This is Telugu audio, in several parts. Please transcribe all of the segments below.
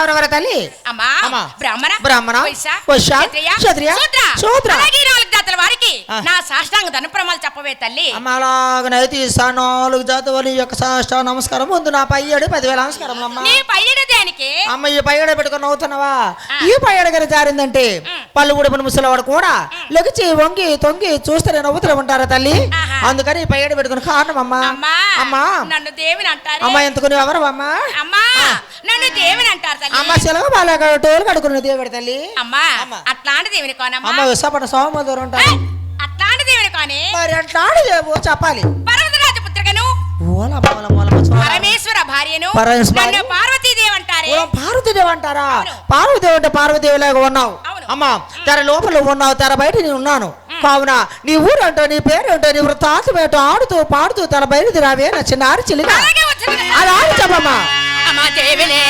ఎవరెవర తల్లి? అమ్మా బ్రాహ్మణ వైశ్య క్షత్రియ శూద్ర అలాగే 4 జాతుల వారికి నా సాష్టాంగ ధనప్రమాణాలు చెప్పవే తల్లి. అమ్మ అలాగనైతే 4 జాతుల వారి యొక్క సాష్టాంగ నమస్కారం ముందు నా పయ్యాడు 10,000 నమస్కారం అమ్మ. నీ పయ్యడు దేనికి? అమ్మ ఈ పయ్యాడ పెట్టుకుని నవ్వుతున్నావా? ఈ పయ్యాడ గారి జారిందంటే పళ్ళు ఊడిపోయిన ముసలివాడు కూడా లెగిచి వంగి తొంగి చూస్తే నవ్వుతూ ఉంటారా తల్లి? అందుకని ఈ పయ్యాడ పెట్టుకుని కారణం అమ్మా. అమ్మా నన్ను దేవిని అంటారు. అమ్మ ఎందుకు ఎవరు అమ్మా? అమ్మా నన్ను దేవిని అంటారు తల్లి. అమ్మ సెలవు బాగా టోలు కడుకున్న దేవుడు తల్లి. అమ్మా అట్లాంటి దేవుని కోనమ్మా. అమ్మ విశాఖపట్నం సోమ దూరం ఉంటారు. అట్లాంటి దేవుని కోని మరి అట్లాంటి దేవు చెప్పాలి. పర్వతరాజ పుత్రికను పరమేశ్వర భార్యను నన్ను పార్వతీదేవి అంటారే. పార్వతీదేవి అంటారా? పార్వతీదేవి అంటే పార్వతీదేవిలాగా ఉన్నావు అమ్మా. తెర లోపల ఉన్నావు, తెర బయట నేను ఉన్నాను. కావున నీ ఊరంటో నీ పేరేంటో నీ వృత్తాంతం ఏంటో ఆడుతూ పాడుతూ తెర బయట రావే నా చిన్న ఆడి చిల్లిగా అలా ఆడి చెప్పమ్మా. అమ్మా దేవినే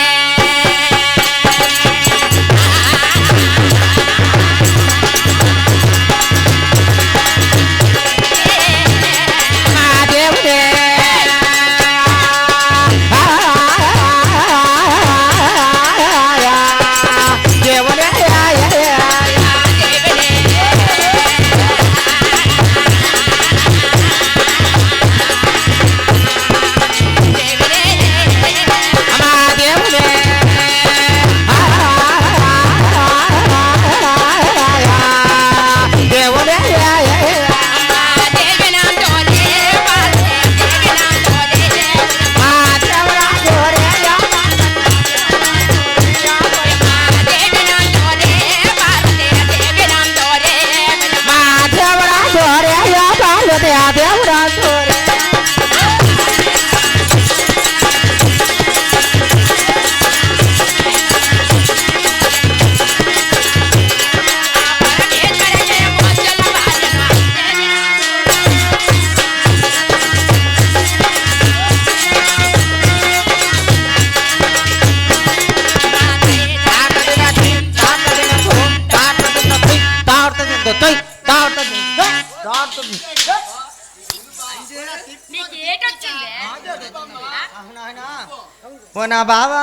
నా బావా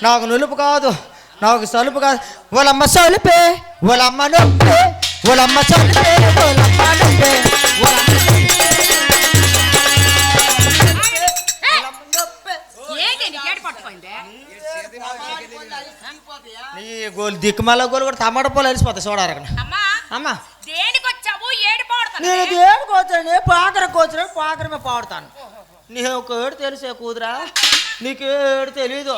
నాకు నులుపు కాదు, నాకు సలుపు కాదు. వాళ్ళమ్మ సలుపే వాళ్ళమ్మ నొప్పే వాళ్ళమ్మ సలుపే వాళ్ళమ్మ నొప్పే నీ గోలు దిక్కుమల్ల గోలు కూడా టమాటా పూలు కలిసిపోతాయి చూడాలి అక్కడ. అమ్మా నేను దేనికి వచ్చాను? పాకరకు వచ్చాను, పాకరమే పాడుతాను. నీకు ఒక ఏడు తెలిసే కూతురా, నీకేడు తెలీదు.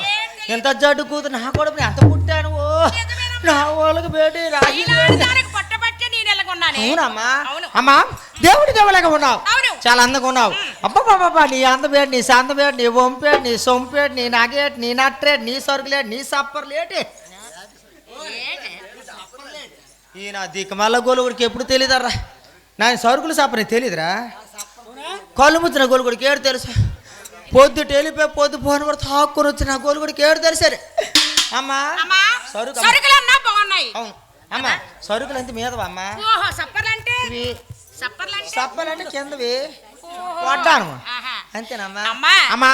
ఎంత జడ్డు కూతురు నా కూడా ఎంత పుట్టాను నా వాళ్ళకి బేటి రాజు. అవునమ్మా అమ్మా దేవుడి దేవులాగా ఉన్నావు, చాలా అందంగా ఉన్నావు. అబ్బా నీ అందబేటి నీ సందబేటి నీ వంపేటి నీ సొంపేటి నీ నగేటి నీ నట్రేటి నీ సరుకులేటి నీ సప్పర్లేటి. ఈయన దిక్కుమల్ల గోలుగుడికి ఎప్పుడు తెలియదర్రా. నా సరుకులు సప్పని తెలియదురా. కళ్ళు ముచ్చిన గోలుగుడికి ఏడు తెలుసు. పొద్దుట వెళ్ళిపోయి పొద్దు పోను కూడా తాక్కుని వచ్చిన గోలుగుడికి ఏడు తెలిసారు. అమ్మా సరుకు అవును అమ్మా సరుకులు అంతే మీదవా అమ్మా? సప్పలంటే కిందవి పడ్డాను అంతేనమ్మా. అమ్మా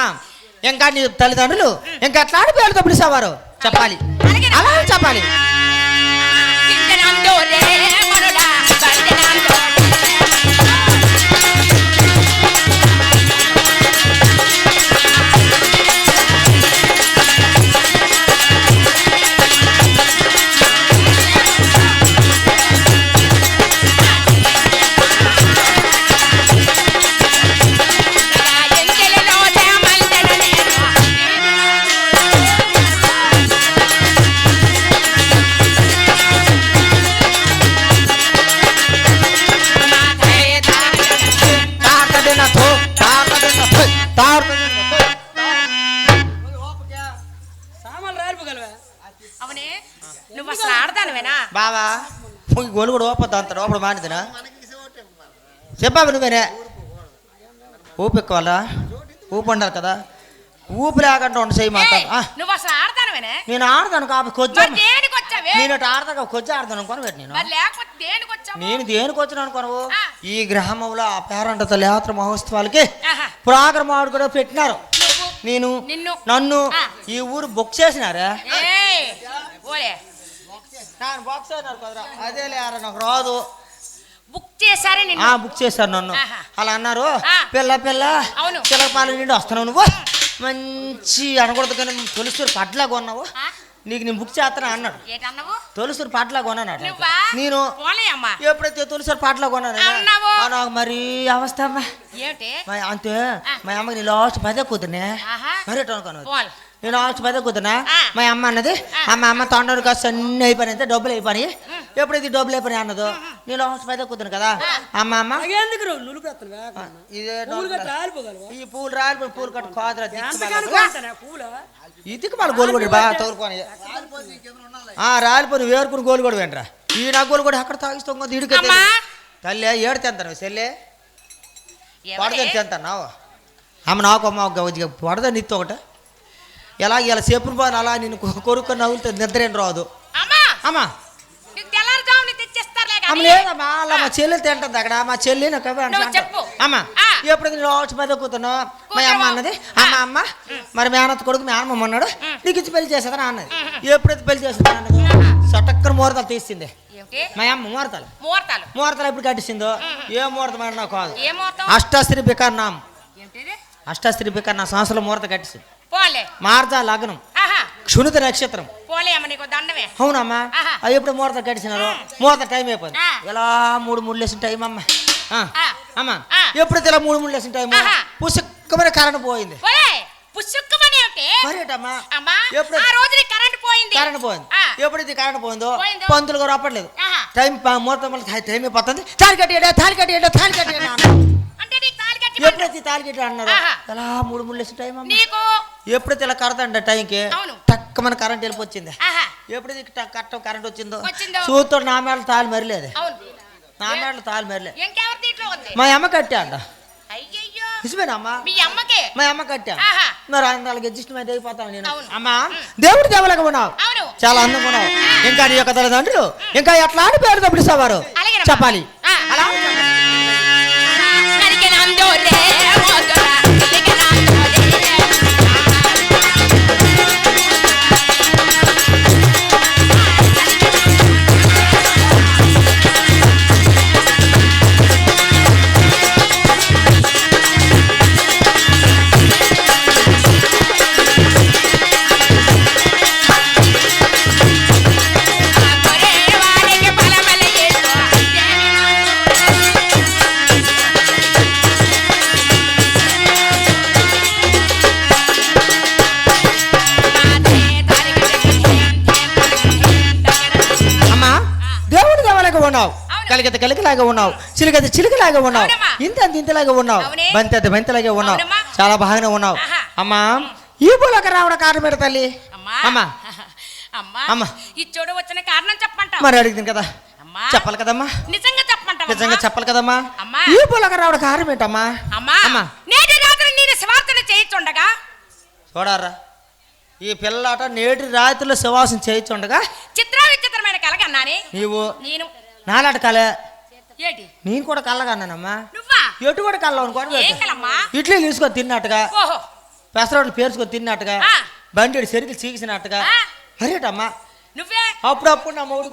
ఇంకా నీ తల్లిదండ్రులు ఇంకా అట్లా పేరుతో పిలిచేవారు చెప్పాలి, అలా చెప్పాలి. బావా గోలు కూడా ఓపద్దా అంత లోపల మానిదినా చెప్పావు నువ్వేనే. ఊపి ఎక్కువాలా? ఊపి ఉండాలి కదా, ఊపి లేకుండా ఉండి చేయమంటాను. నేను ఆడతాను కాబట్టి కొంచెం నేను ఆడతా కొంచెం ఆడతాను అనుకోను. నేను దేనికి వచ్చాను అనుకోను. ఈ గ్రామంలో ఆ పేరంట యాత్ర మహోత్సవాలకి ప్రోగ్రాం కూడా పెట్టినారు. నేను నన్ను ఈ ఊరు బుక్ చేసినారా? పోలే ನಾನು ಬಾಕ್ಸ್ అయినారు కదరా అదే లేరా నాకు రాదు బుక్ చేశారే నిన్ను బుక్ చేశారు నన్ను ఆహా. అలా అన్నారు ఆ. పిల్ల అవును. చిల్లర పాలు నిండి వస్తున్నావు నువ్వు మంచి అనకూడదు కానీ తొలిసూరు పడ్లా కొన్నావు ఆ? నీకు నేను బుక్ చేస్తాను అన్నాడు ఏటన్నావు తొలిసూరు పాటలా కొన్నాను నువ్వా నేను పోలే అమ్మా ఎప్పుడైతే తొలిసూరు పాటలా కొన్నాను అన్నావు. నాకు మరి అవస్థ అమ్మా ఏమిటి అంతే మా అమ్మకి నీ లాస్ట్ పదే కూతురునే ఆహా. మరి ఎట్లా అనుకోను పోల్ నేను లాస్ట్ పదే కూతురునా ఆ. మా అమ్మ అన్నది అమ్మ తొండరు కాస్త అన్నీ అయిపోయినాయి అంతే డబ్బులు అయిపోయి ఎప్పుడైతే డబ్బులు అయిపోయినాయి అన్నదో నేను లాస్ట్ పదే కూతురు కదా అమ్మ ఇదే ఈ పూలు రాలి పూలు కట్టు కాదురా ఇదికి మళ్ళీ గోలు కూడా బాగా తగులుకొని రాలిపోయి వేరుకుని గోలు కూడా వెంటరా ఈ నా గోలు కూడా అక్కడ తాగిస్తాం ఇడికి తల్లి ఏడు తెంతాను సెల్లే పడదని తెంతాను అమ్మ నాకు అమ్మ పడద నిత్తి ఒకటి ఎలా ఇలా సేపుని పోను అలా నేను కొరుక్కొని నవ్వులుతుంది నిద్ర ఏం రాదు అమ్మా అమ్మ లేదమ్మా అలా మా చెల్లెలు తింటుంది అక్కడ మా చెల్లి నాకు అమ్మ ఎప్పుడు నేను రోజు పదే కూతున్నా మా అమ్మ అన్నది అమ్మ మరి మేనత్త కొడుకు మీ అమ్మ అన్నాడు నీకు ఇచ్చి పెళ్లి చేసేదని అన్నది ఎప్పుడైతే పెళ్లి చేసేదని అన్నది చటక్కన ముహూర్తాలు తీసింది మా అమ్మ ముహూర్తాలు ఎప్పుడు కట్టించిందో ఏ ముహూర్తం అన్నా కాదు అష్టశ్రీ బికర్నాం అష్టశ్రీ బికర్నా సంవత్సరం ముహూర్తం కట్టించింది మార్జా లగ్నం క్షుణిత నక్షత్రం అవునమ్మా అది ఎప్పుడు ముహూర్తం కట్టించినారు ముహూర్తం టైం అయిపోయింది ఇలా మూడు లేసిన టైం అమ్మ అమ్మా ఎప్పుడైతే ఇలా మూడు లేసిన టైం పుసుక్కమైన కరెంట్ పోయింది కరెంట్ పోయింది ఎప్పుడైతే కరెంట్ పోయిందో పంతులు గారు అప్పట్లేదు టైం ముహూర్తం టైం అయిపోతుంది తాళి కట్టేయడా ఎప్పుడైతే తాళి కట్టి అన్నారు ఇలా మూడు లేసిన టైం అమ్మ ఎప్పుడైతే ఇలా కరెంట్ టైంకి టక్కమని కరెంట్ వెళ్ళిపోయింది ఎప్పుడైతే కరెంట్ వచ్చిందో చూస్తాడు నా మేడ తాళి మరిలేదు నా మేడ తాళి మరిలేదు మా అమ్మ కట్టా అంట నిజమేనమ్మా మా అమ్మ కట్టా మరి అందరికి అడ్జస్ట్ మీద అయిపోతాను నేను అమ్మా దేవుడు దేవలాగా ఉన్నావు చాలా అందంగా ఉన్నావు ఇంకా నీ యొక్క తల్లిదండ్రులు ఇంకా ఎట్లా అని పేరుతో పిలుస్తావారు చెప్పాలి అలా కలిగితే కలిగిలాగా ఉన్నావు చిలుకైతే చిలుకలాగా ఉన్నావు ఇంతలాగా ఉన్నావు బంతి బంతిలాగే ఉన్నావు చాలా బాగానే ఉన్నావు అమ్మా ఈ పూలకు రావడం కారణం ఏంటి తల్లి అమ్మా అమ్మా ఈ చూడ వచ్చిన కారణం చెప్పంట మరి అడిగింది కదా చెప్పాలి కదమ్మా నిజంగా చెప్పాలి కదమ్మా ఈ పూలకు రావడం కారణం ఏంటమ్మా అమ్మా నేటి రాత్రి నేను శివార్తన చేయించుండగా చూడారా ఈ పిల్లలాట నేటి రాత్రిలో శివాసం చేయించుండగా విచిత్రమైన కలగన్నానే నీవు నేను నాలాట కళ ఏంటి నేను కూడా కళ్ళగాన్నానమ్మా నువ్వా ఎటు కూడా కళ్ళ ఇడ్లీ తీసుకొని తిన్నట్టుగా పెసరోట్లు పేర్చుకొని తిన్నట్టుగా బండి చెరుకులు చీకిసినట్టుగా అరేటమ్మా నువ్వే అప్పుడప్పుడు నా మూడు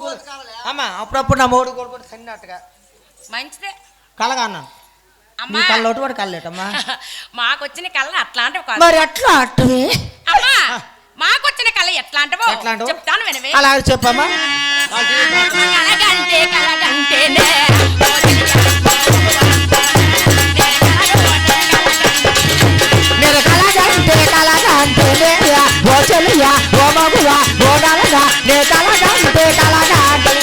అమ్మా అప్పుడప్పుడు నా మూడు కూడా తిన్నట్టుగా మంచిదే కళ్ళగా అన్నాను నీ కళ్ళ ఒకటి కూడా కళ్ళేటమ్మా మాకొచ్చిన కళ్ళ అట్లాంటివి మరి ఎట్లా అట్టువే అమ్మా మాకొచ్చిన కళ ఎట్లాంటివో చెప్తాను వినవే అలా చెప్పమ్మా కలగంటే ఓ చెల్లియా ఓ మగువా ఓ నలగా నే కలగంటే కలగంటే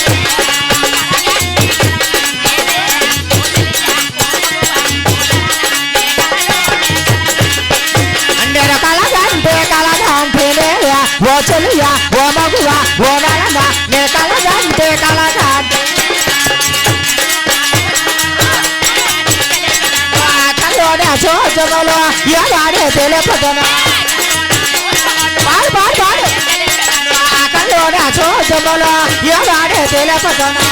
ఓ చెల్లియా ఓ మగువా ఓ నలగా నే కలగంటే కలగంటే కల్లోనే చోచములో ఎలాడే తెలియపోతున్నా పాడు కల్లోనే చోచములో ఎలాడే తెలియపోతున్నా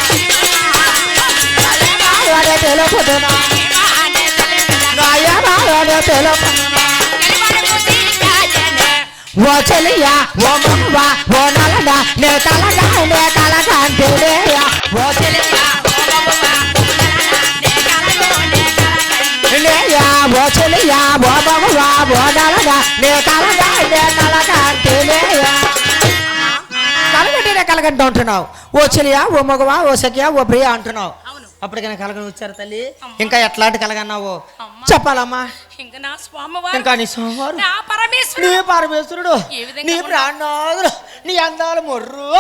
తెలియపోతున్నా ఓ చెలియా ఓ మగవా ఓ నలగా నే కలగా అంటేనేయా ఓ చెలియా ఓ చెలియా ఓ మగవా ఓ నలగా నే కలగా అంటేనేయా కలగంటే అంటున్నావు ఓ చెలియా ఓ మగవా ఓ సఖియా ఓ ప్రియా అంటున్నావు అప్పటికైనా కలగని వచ్చారు తల్లి ఇంకా ఎట్లాంటి కలగన్నావు చెప్పాలమ్మా ఇంకా నీ స్వామివారు నీ పరమేశ్వరుడు నీ ప్రాణనాథుడు నీ అందాల మొర్రు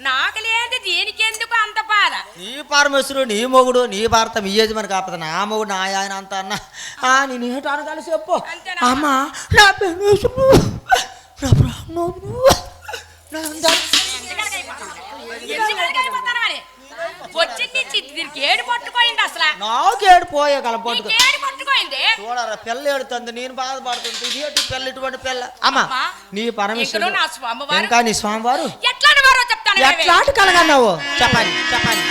నాకు లేదు దీనికి ఎందుకు అంత బాధ నీ పరమేశ్వరుడు నీ మొగుడు నీ భర్త మీ యజమాని కాకపోతే నా మొగుడు నా ఆయన అంత అన్న నేను ఏంటో అనగాలి చెప్పు అమ్మా నా పరమేశ్వరుడు నా ప్రాణనాథుడు ఏడు పట్టుకోయింది అసలు నాకు ఏడు పోయే కలపట్టు ఏడు పట్టుకోయింది చూడరా పిల్ల ఏడుతుంది నేను బాధపడుతుంది ఇటువంటి పిల్ల ఇటువంటి పిల్ల అమ్మా నీ పరమేశ్వరుడు నా స్వామివారు ఇంకా నీ స్వామివారు ఎట్లాంటి వారో చెప్తాను ఎట్లాంటి కలగన్నావు చెప్పాలి చెప్పాలి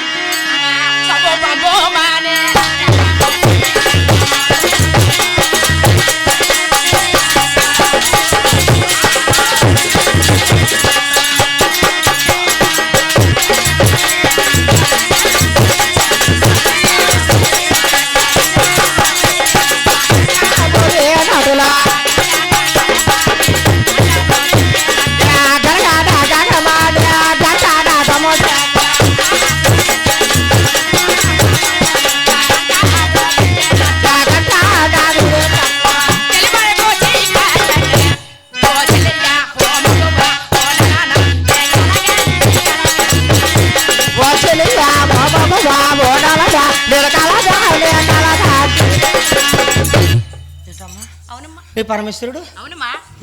నీ పరమేశ్వరుడు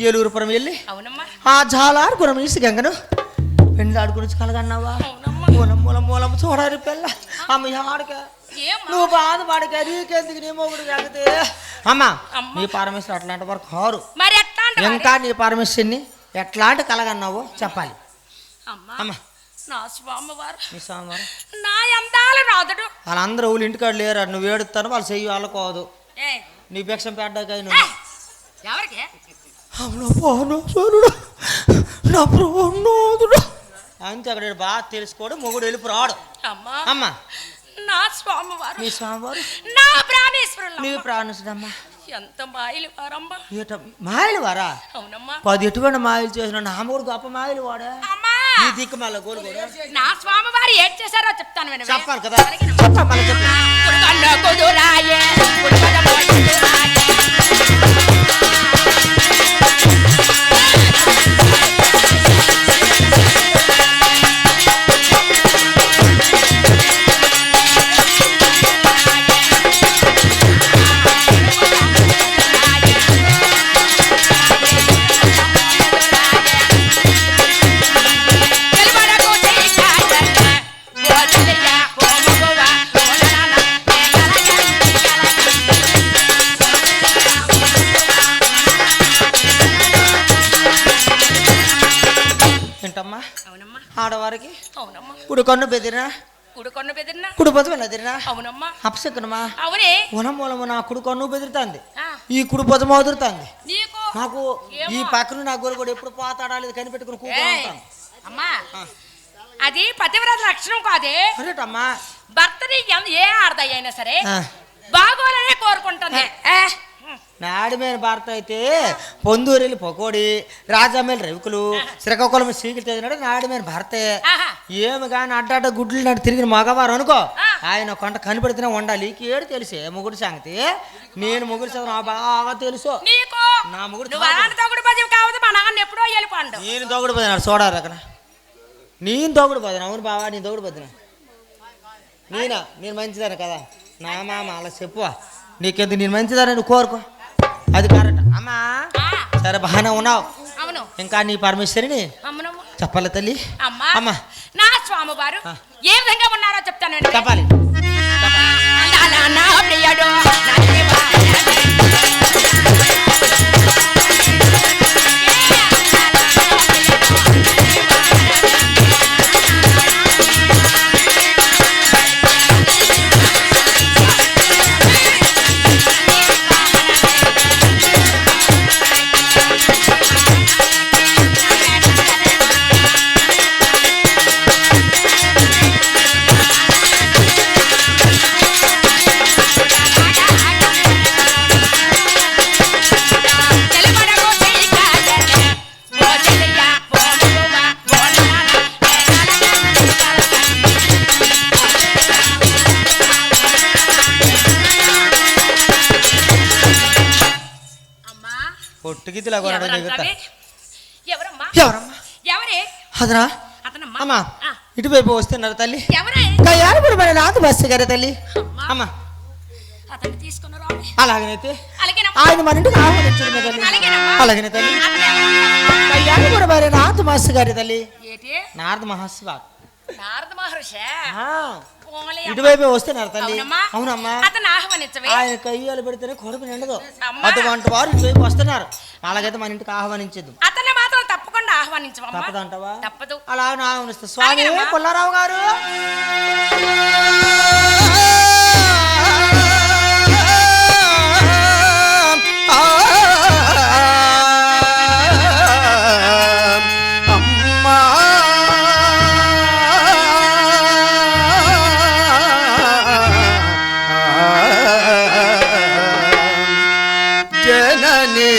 ఏలూరుపురం వెళ్ళి ఆ జాలారుపురం ఇసి గంగను పెండాడు గురించి కలగన్నావా మూలం మూలం మూలం చూడాలి పిల్ల అమ్మ ఆడక నువ్వు బాధపడక నీకెందుకు నీ మొగుడు కాగితే అమ్మా నీ పరమేశ్వరు అట్లాంటి వరకు కారు ఇంకా నీ పరమేశ్వరుని ఎట్లాంటి కలగన్నావో చెప్పాలి అమ్మా నా స్వామివారు నీ స్వామివారు నా అందాల రాదుడు వాళ్ళందరూ ఊళ్ళు ఇంటికాడు లేరు నువ్వు ఏడుతాను వాళ్ళు చెయ్యి వాళ్ళకోదు నీ భిక్షం పెట్టాక ఎవరికి నా ప్రణోదుడు అంతే అక్కడ బాగా తెలుసుకోడు మొగుడు వెళ్ళిపు రాడు అమ్మా నా స్వామివారు నీ స్వామివారు నా ప్రాణేశ్వరులు నీ ప్రాణేశ్వరుడు అమ్మా ఎంత మాయలు వారమ్మా మాయలు వారా అవునమ్మా 10 ఎటువంటి మాయలు చేసిన నా మొగుడు గొప్ప మాయలు వాడా ఈ దిక్కు మళ్ళీ గోలు కూడా నా స్వామివారు ఏం చేశారో చెప్తాను చెప్పాలి కదా చెప్పాలి ఆడవారికి కుడి కన్ను బెదిరినా కుడి పొదం బెదిరినా అప్సెక్కనమా వనమూలము నా కుడి కన్ను బెదిరుతుంది ఈ కుడి పొదం వదురుతుంది నాకు ఈ పక్కన నా గోలు కూడా ఎప్పుడు పోతాడా లేదు కనిపెట్టుకుని కూర్చుంటాను అమ్మా అది పతివ్రత లక్షణం కాదే అమ్మా భర్తని ఏ ఆడదాయి అయినా సరే బాగోలనే కోరుకుంటుంది నాడిమైన భారత అయితే పొందూరెళ్ళి పకోడి రాజామేలు రవికులు శ్రీకాకుళం సీకిలు తెదినాడు నాడిమైన భర్తే ఏమి కానీ అడ్డాట గుడ్లు నాడు తిరిగిన మగవారు అనుకో ఆయన కొంట కనిపెడితేనే ఉండాలి ఏడు తెలిసే మొగుడు సంగతి నేను మొగుడు సంగతి నాకు బాగా తెలుసు నా మొగుడు నేను దొగుడు పోయినాడు చూడాలి అక్కడ నేను దొగుడు పోదాను అవును బావా నేను దొగుడు పోతున్నా నేను మంచిదాను కదా నా మామ అలా చెప్పువా నీకెందుకు నేను మంచిదాన్ని నువ్వు కోరుకో అది కరెక్ట్ అమ్మా సరే బాగానే ఉన్నావు ఇంకా నీ పరమేశ్వరిని చెప్పాలి తల్లి అమ్మా నా స్వామి వారు ఏ విధంగా ఉన్నారో చెప్తాను చెప్పాలి గిద్దిలా కొరడా ఎవరంటావే? ఎవరమ్మా ఎవరమ్మా ఎవరే అదరా అతనమ్మా అమ్మా ఆ, ఇటువైపు వస్తున్నారు తల్లి ఎవరే కయ్యాలపురి మరి నాథు బస్సు గారి తల్లి అమ్మా అమ్మా అతన్ని తీసుకున్నారు అలాగనైతే అలాగేనమ్మా ఆయన మన ఇంటికి ఆహ్వానించదు తల్లి అలాగేనమ్మా అలాగనే తల్లి అతను ఎవరమ్మా? కయ్యాలపురి మరి నాథు బస్సు గారి తల్లి ఏటి నారద మహాశివ నారద మహర్షి పోలే అమ్మా. ఇటువైపు వస్తున్నారు తల్లి అవునమ్మా? అవునమ్మా అతను ఆహ్వానించవే ఆయన కయ్యాలు పెడితేనే కొడుకు నిండదు అమ్మా. అటువంటి వారు ఇటువైపు వస్తున్నారు అలాగైతే మన ఇంటికి ఆహ్వానించదు అతన్ని మాత్రం తప్పకుండా ఆహ్వానించవమ్మా తప్పదంటావా తప్పదు అలా ఆహ్వానిస్తా స్వామి అలాగేనమ్మా. పుల్లారావు గారు జనని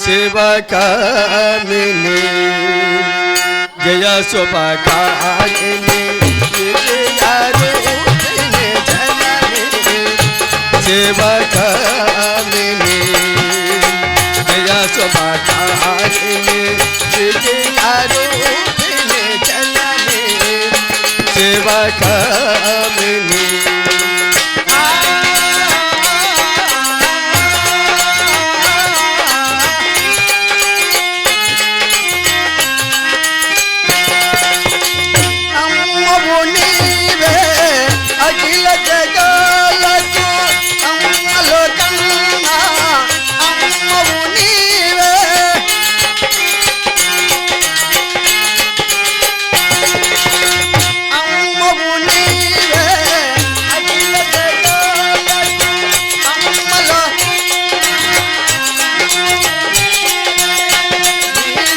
శివకామిని జయ శుభకారిణి విజయారూపిణి జనని శివకామిని జయ శుభకారిణి విజయారూపిణి జనని శివకామిని అఖిల జగాలకు అమ్మలో కన్నా అమ్మవు నీవే అమ్మవు నీవే అఖిల జగాలకు అమ్మలో నీ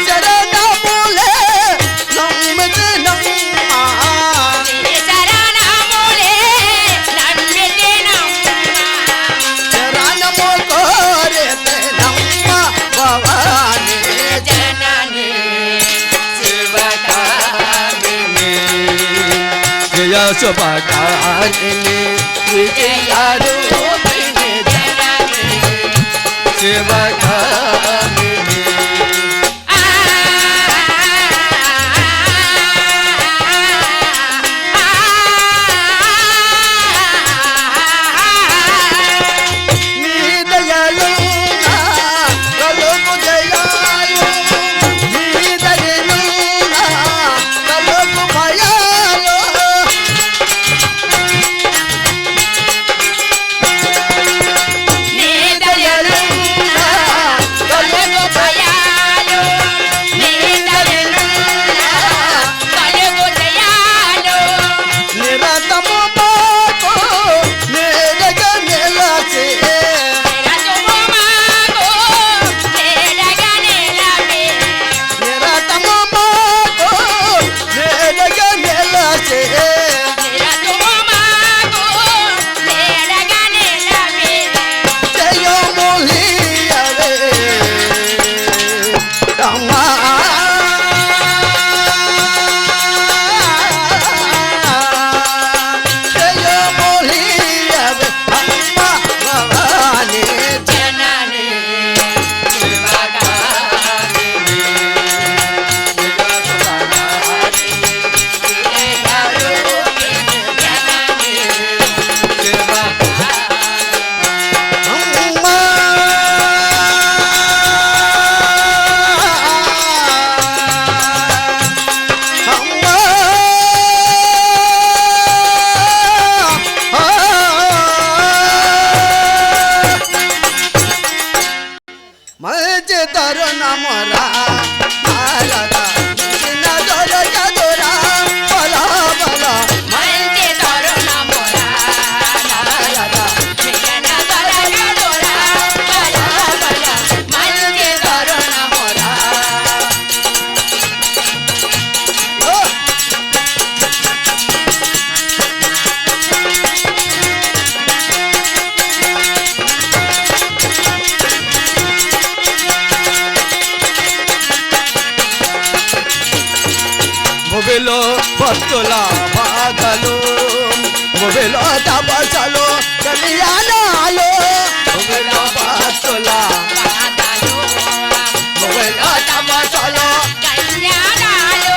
శరణములే నమ్మితి నమ్మా శుభకారిణి విజయారూపిణి జనని శివకామిని నీ దయలు నా కలుగు జయాలు నీ దయలు నా కలుగు భయాలు నీ దయలు నా కలుగు భక్తుల బాధలు మువిలో తపస్సులు కళ్యాణాలు మువిలో భక్తుల మువిలో తపస్సులు కళ్యాణాలు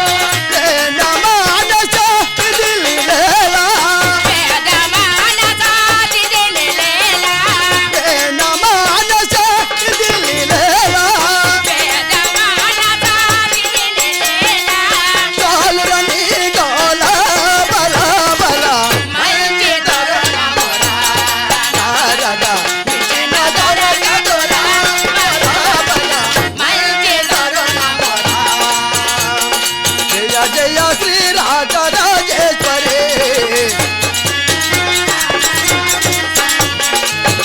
మానస దిలిలేలా వేద మానసాది దిలిలేలా మానస దిలిలేలా వేద మానసాది దిలిలేలా చాలురని గోల బల బల మంచి తరుణమురా నారద విజన దొరకదురా మంచి తరుణమురా జయ జయ శ్రీ రాజరాజేశ్వరి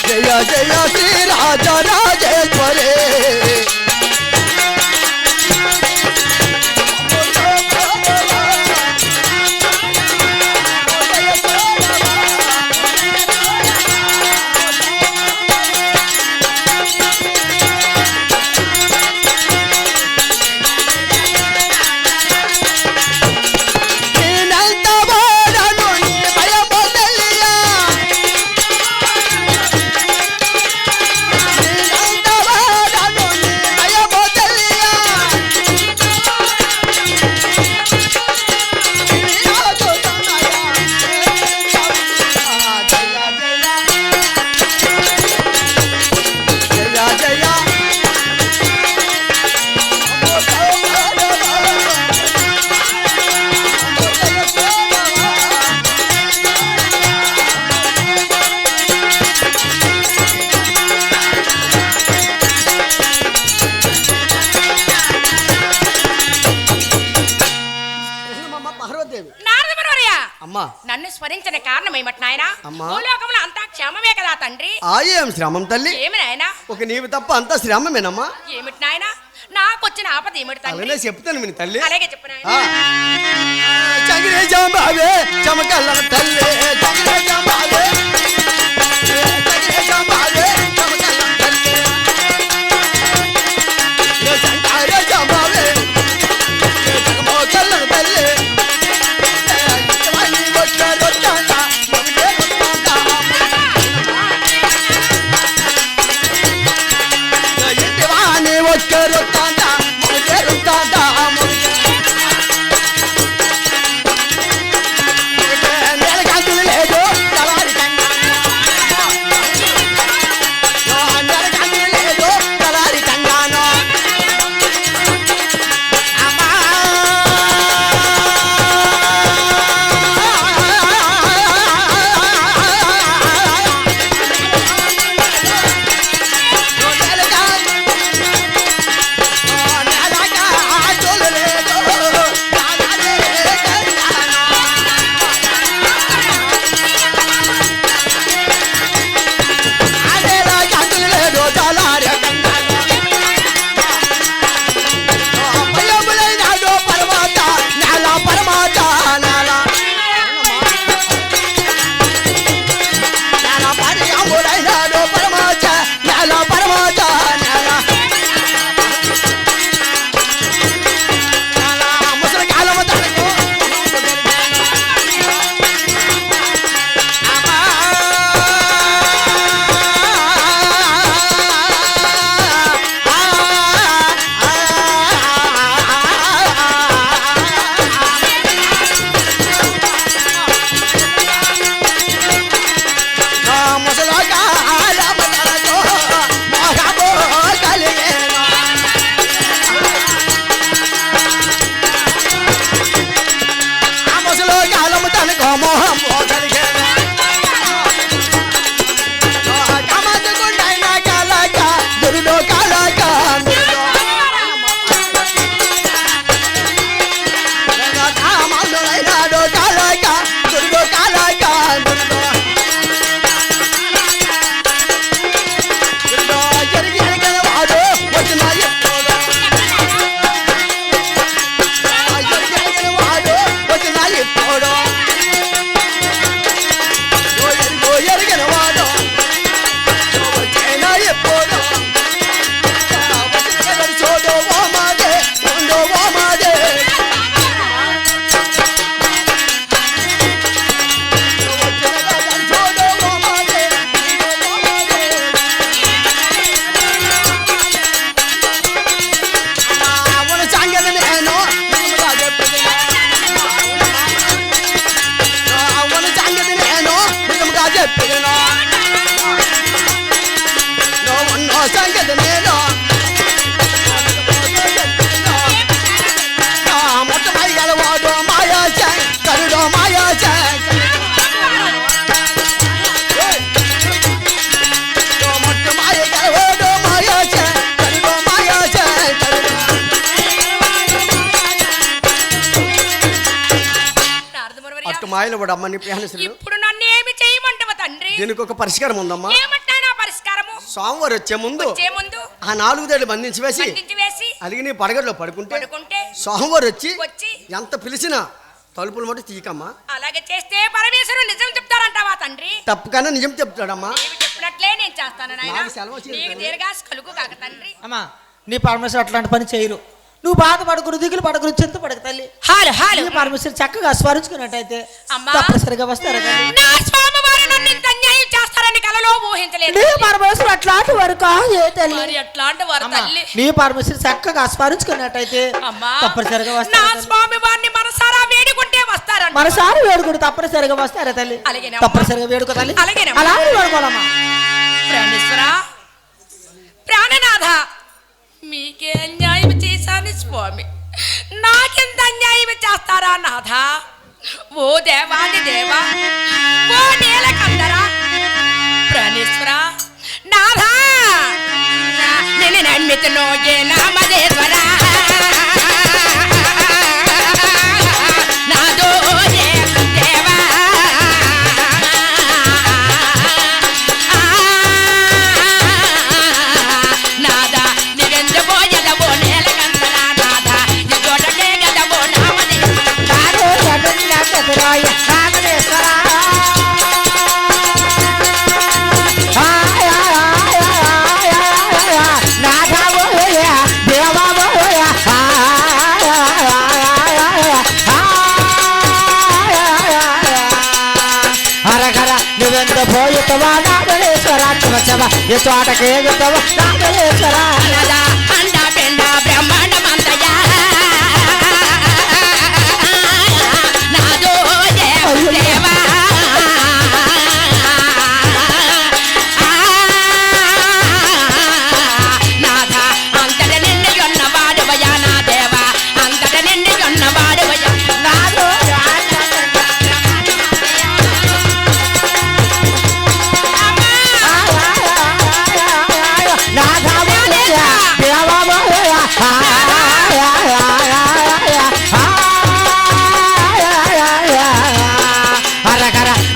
జయ జయ శ్రీ రాజరాజేశ్వరి నేనంత వాడను నీ భయపడలియా నేనంత వాడను నీ భయపడలియా ఈనాడు తనయా జయ జయ జయ పార్వదేవి నారదమునివర్య అమ్మా నన్ను స్మరించిన కారణం ఏమిటి నాయనా అమ్మా. భూలోకంలో అంతా క్షేమమే కదా తండ్రి ఏం శ్రమం తల్లి ఏమి నాయనా ఒక నీవు తప్ప అంతా శ్రమమేనమ్మా ఏమిటి నాయనా నాకొచ్చిన ఆపద ఏమిటి తండ్రి అలానే చెప్తాను విని తల్లి అలాగే చెప్పు నాయనా చగిరే జాంబావే చమకల్ల తల్లి చగిరే జాంబావే చగిరే జాంబావే చమకల్ల తల్లి ఏ సంకారే జాంబావే ఏ చమకల్ల తల్లి ఇవన్నీ వచ్చారు తాత మొగడే ఇంటివాణి వచ్చారు తాత మొగడే తాత నెలకంతులు లేదు తల చెప్పినా నువ్వున్న సంగతి నేను మొట్టమై గలవాడు మాయా శంకరుడు మాయా మొట్టమై గలవాడు మాయా శంకరుడు మాయా శంకరుడు. అట్టు మాయలు కూడా అమ్మ నీ ప్రయాణిస్తులు. ఇప్పుడు నన్ను ఏమి చేయమంటావు తండ్రి? దీనికి ఒక పరిష్కారం ఉందమ్మా. ఏమంటా నా పరిష్కారము? సోమవారం వచ్చే ముందు ఆ 4 దేళ్ళు బంధించి వేసి అలిగి నీ పడగట్లో పడుకుంటే సోమవారం వచ్చి ఎంత పిలిచినా తలుపులు మటు తీయకమ్మా. అలాగే చేస్తే పరమేశ్వరుడు నిజం చెప్తారంటావా తండ్రి? తప్పకన్నా నిజం చెప్తాడమ్మా. చెప్పినట్లే నేను చేస్తాను నాయనా. నీకు దీర్ఘాసు కలుగు కాక తండ్రి. అమ్మా నీ పరమేశ్వరు అట్లాంటి పని చేయరు. నువ్వు బాధపడకురు, దిగులు పడకురు, చింత పడక తల్లి. నీ పరమేశ్వరు చక్కగా స్మరించుకున్నట్టయితే తప్పనిసరిగా వస్తారా తల్లి? నా స్వామివారు నన్ను ఇంత అన్యాయం చేస్తారని కలలో ఊహించలేదు. నీ పరమేశ్వరు అట్లాంటి వారు కాదు తల్లి. మరి అట్లాంటి వారు తల్లి. నీ పరమేశ్వరు చక్కగా స్మరించుకున్నట్టయితే తప్పనిసరిగా వస్తారు. నా స్వామివారిని మనసారా వేడుకుంటే వస్తారని. మనసారా వేడుకుంటే తప్పనిసరిగా వస్తారా తల్లి? తప్పనిసరిగా వేడుకో తల్లి. అలాగే వేడుకోవాలమ్మా. ప్రాణేశ్వరా, ప్రాణనాథ, మీకే అన్యాయం చేశాను స్వామి, నాకెంత అన్యాయం చేస్తారా నాథ? ఓ దేవాది దేవా, ఓ నీలకందరా, ప్రాణేశ్వర నాథ, నేను నమ్మితనో ఏ నామదేశ్వరా నాదో దేవా. నాదా నిరెందుకో ఎదవో నేలకందరా నాదా ఎదోటకే గదవో నువ్వెంత పోయితవా నాగేశ్వర చవ ఏ చోటకే గతవా నాగేశ్వర అండ పెండ బ్రహ్మాండమంతయా నాదో దేవా. నాథ అంతట నిండి ఉన్నవాడువయా నా దేవా, అంతట నిండి ఉన్నవాడువయా నాదో.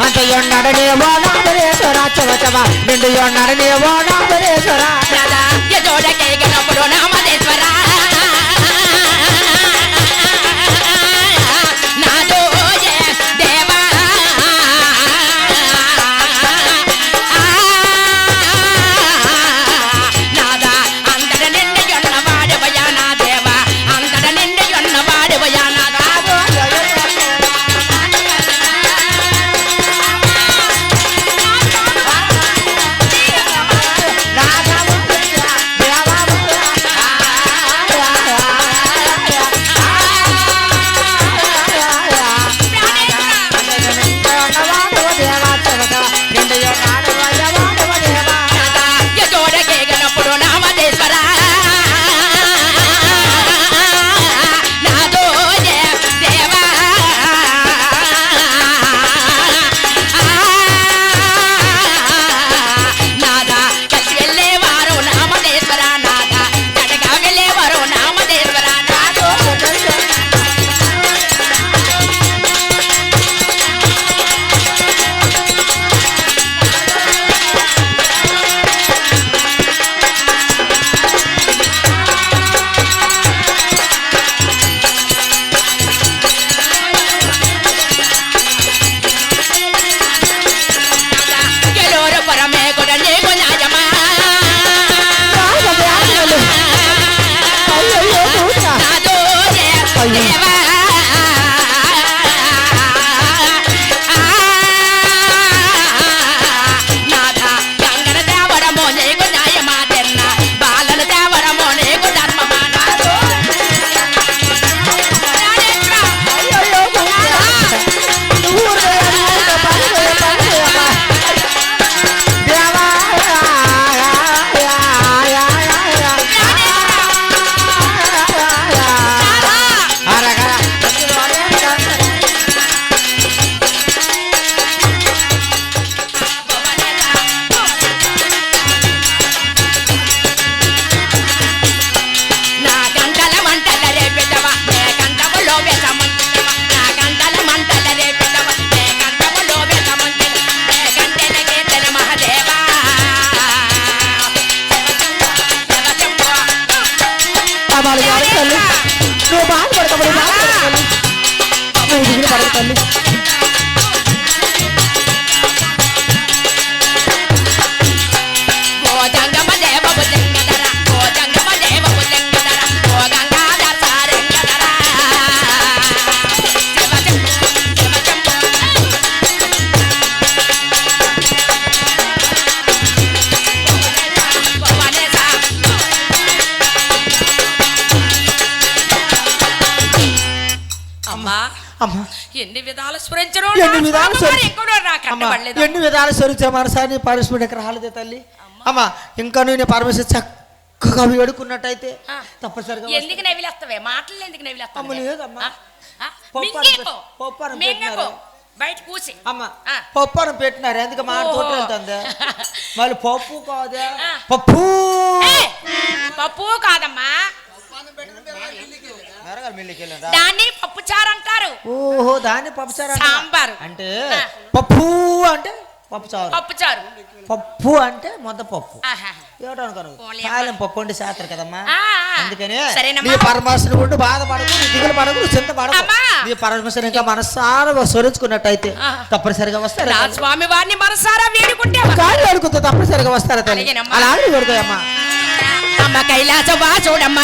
అంతయున్నడనేవో నాగేశ్వర చవ నిండు ఉన్నాడనేవో నాగేశ్వర ఎదోడకే గణపుడు నామదేశ్వరా నాదో దేవా. నాదా అంతట నిండి ఉన్నవాడువయా నా దేవా, అంతట నిండి ఉన్నవాడువయా నా దాదో. అమ్మా ఎన్ని విధాలు స్మరించరు ఎన్ని విధాలు ఎన్ని విధాలు స్మరించే మనసాన్ని పరమేశ్వరుడికి రాలేదే తల్లి అమ్మా ఇంకా నేను పరమేశ్వరు చక్కగా వేడుకున్నట్టయితే తప్పనిసరిగా ఎందుకు నవ్విలేస్తావే మాటలు ఎందుకు నవ్విలేస్తావు లేదమ్మా బయట కూసి అమ్మా పప్పు పెట్టినారు ఎందుకు మాట తోటి వెళ్తుంది మళ్ళీ పప్పు కాదా పప్పు పప్పు కాదమ్మా దాన్ని పప్పు చారు అంటారు ఓహో దాన్ని పప్పు చారు సాంబారు అంటే పప్పు అంటే పప్పు చారు పప్పు చారు పప్పు అంటే ముద్దపప్పు కాలం పప్పు అంటే శాస్త్రం కదమ్మా అందుకనే నీ పరమేశ్వరుని గుండు బాధపడకు దిగులు పడకు చింత పడకు నీ పరమేశ్వరుని ఇంకా మనసారా స్వరించుకున్నట్టయితే తప్పనిసరిగా వస్తారా స్వామి వారిని మనసారా వేడుకుంటే కాళ్ళు అడుగుతా తప్పనిసరిగా వస్తారా తల్లి అలా ఆడి పెడతాయమ్మా అమ్మ కైలాసవా చూడమ్మా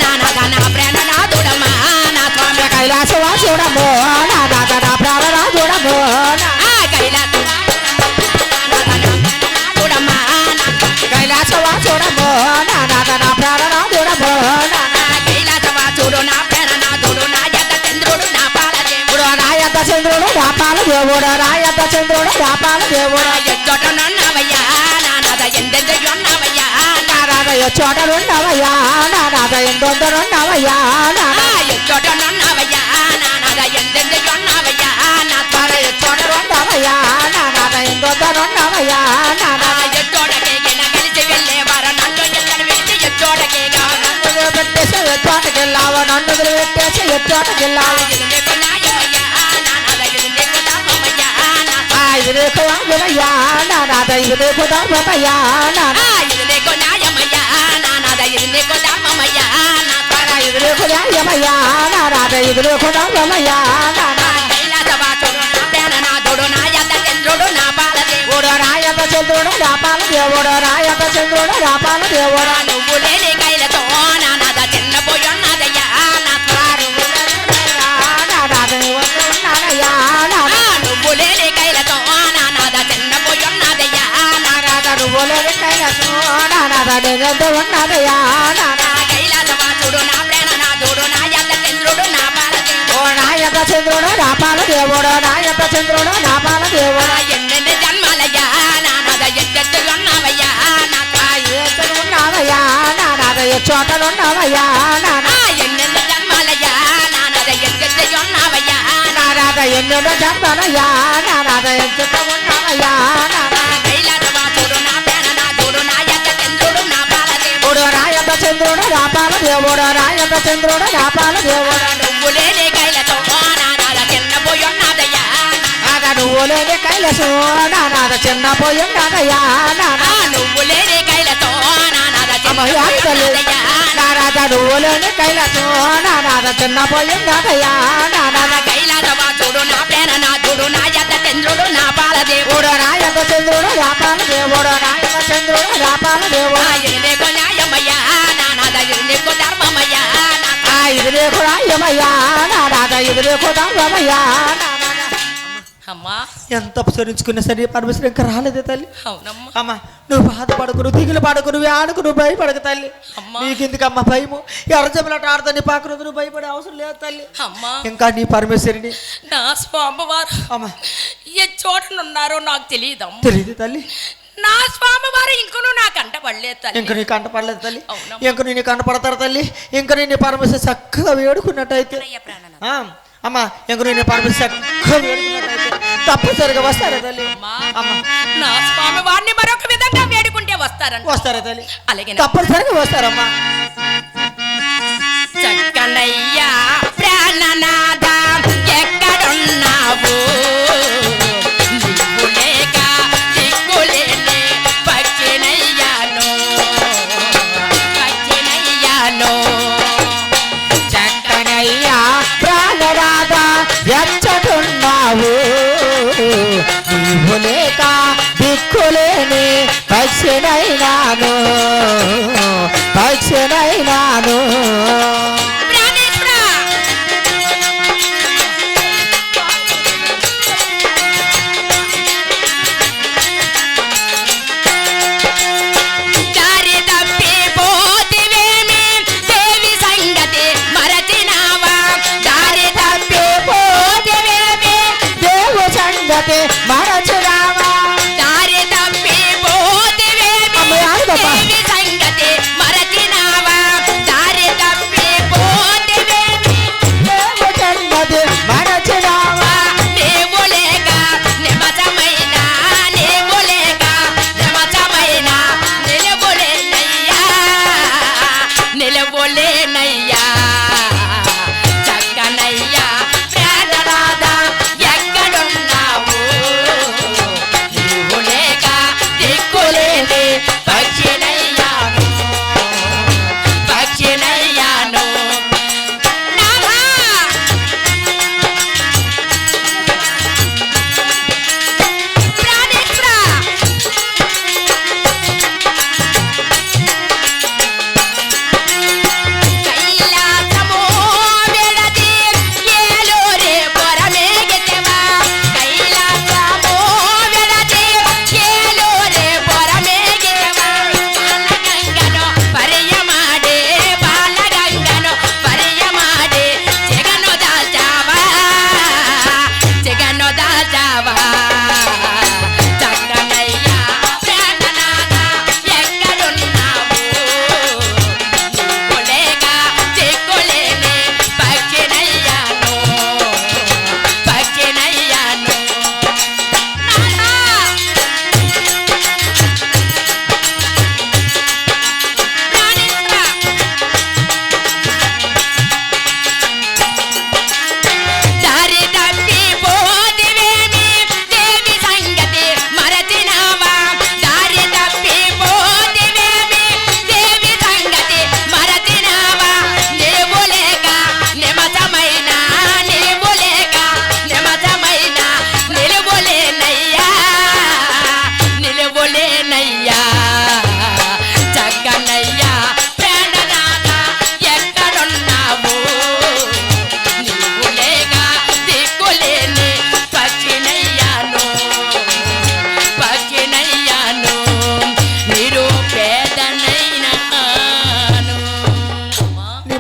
నా ప్రాణనాథుడమ్మా నా స్వామి కైలాసవా చూడమ్మో నా ప్రాణనాథుడమ్మో కైలాసవా చూడమ్మో నా ప్రాణనాథుడమ్మో కైలాసవా చూడు నా ప్రాణనాథుడు నా యత చంద్రుడు నా పాలదేవుడు రాయత చంద్రుడు నా పాలదేవుడు రాయత చంద్రుడు నా పాలదేవుడు ఎచ్చోటనున్నవయ్యా నానాద ఎందెందున్నవయ్యా చోటలున్నవయ్యా నానాద ఎందొందరున్నవయ్యా ఎచ్చోటనున్నవయ్యా నానాద ఎందెందున్నవయ్యా నా చోటలున్నవయ్యా నానాద ఎందొందరున్నవయ్యా నానా ఎచ్చోటకే కలిసి వెళ్ళేవారు నన్ను ఎక్కడ విడిచి ఎచ్చోటకేగా నన్ను పెట్టేసి ఎచ్చోటకెళ్ళావు నన్ను పెట్టేసి ఎచ్చోటకెళ్ళావు ఇది నీకు న్యాయమయ్యా నానాద ఇది నీకు ధర్మమయ్యా ఇది నీకు న్యాయమయ్యా నానాద ఇది నీకు ధర్మమయ్యా ఇది నీకు న్యాయమయ్యా నానాద ఇది నీకు ధర్మమయ్యా ఇది నీకు న్యాయమయ్యా నానాద ఇది నీకు ధర్మమయ్యా కైలాసవాసుడు నా ప్రాణనాథుడు నా యత చంద్రుడు నా పాలదేవుడు రాయత చంద్రుడు నా పాలదేవుడు రాయత చంద్రుడు నా పాలదేవుడు నువ్వు లేని కైలతో నానాద చిన్నపోయున్నదయ్యా నువ్వు లేని కైలతో నానాద చిన్నపోయున్నదయ్యా నువ్వు లేని కైలతో నానాద ఉన్నదయ్యా కైలాసవాసుడు నా ప్రాణనాథుడు నా యత చంద్రుడు నా పాలదేవుడు రాయత చంద్రుడు నా పాలదేవుడు రాయత చంద్రుడు నా పాలదేవుడు ఎన్నెన్ని జన్మాలయ్యా నానాద ఎన్నెత్తున్నవయ్యా ఉన్నవయ్యా నానాద చోటలున్నవయ్యా నానా ఎన్నెన్ని జన్మాలయ్యా నానాద ఎన్నెత్తున్నవయ్యా నానాద ఎన్నెన్నో జన్మలయ్యా నానాద ఎంత ఉన్నవయ్యా నానా కైలాసవాసుడు నా ప్రాణనాథుడు నా యత చంద్రుడు నా పాలదేవుడు రాయత చంద్రుడు నా పాలదేవుడు రాయత చంద్రుడు నా పాలదేవుడు నువ్వు లేని కైలతో నానాద చిన్నపోయున్నదయ్యా నువ్వు లేని కైలసం నానాద చిన్నపోయున్నదయ్యా నానా నువ్వు లేని కైలతో నానాద చిన్నపోయున్నదయ్యా నానాద నువ్వు లేని కైలసం నానాద చిన్నపోయున్నదయ్యా నానాద కైలాసవాసుడు నా ప్రాణనాథుడు నా యత చంద్రుడు నా పాలదేవుడు రాయత చంద్రుడు నా పాలదేవుడు రాయత చంద్రుడు నా పాలదేవుడు ఇది నీకు న్యాయమయ్యా నానాద ఇది నీకు ధర్మమయ్యా ఇది నీకు న్యాయమయ్యా నానాద ఇది నీకు ధర్మమయ్యా అమ్మా ఎంత ఉపసరించుకున్నా సరే పరమేశ్వరం ఇంకా రాలేదే తల్లి అవునమ్మా అమ్మా నువ్వు బాధపడకు నువ్వు దిగులు పడకు నువ్వు ఆడుకు నువ్వు భయపడక తల్లి నీకెందుకమ్మా భయము ఎర్రజమలాట ఆడుతా నీ పాకరు నువ్వు భయపడే అవసరం లేదు తల్లి అమ్మా ఇంకా నీ పరమేశ్వరిని నా స్వామివారు అమ్మా ఏ చోటనున్నారో నాకు తెలియదమ్మా తెలియదు తల్లి నా స్వామివారు ఇంకను నా కంట పడలేదు తల్లి ఇంక నీ కంట పడలేదు తల్లి ఇంక నీ కంట పడతారు తల్లి ఇంక నీ పరమేశ్వరి చక్కగా వేడుకున్నట్టయితే అమ్మా ఇంక నేను పరమేశ్వరి చక్కగా వేడుకున్నట్టయితే తప్పనిసరిగా వస్తారా తల్లి అమ్మా నా స్వామి వారిని మరొక విధంగా వేడుకుంటే వస్తారా తల్లి అలాగే తప్పనిసరిగా వస్తారమ్మా చక్కనయ్యా ప్రాణనాథ ఎక్కడున్నావు నువ్వు లేక దిక్కులేని పచ్చినయ్యాను చక్కనయ్యా ప్రాణనాథ ఎచ్చటున్నావు నీవు లేక దిక్కులేని పక్షినైనాను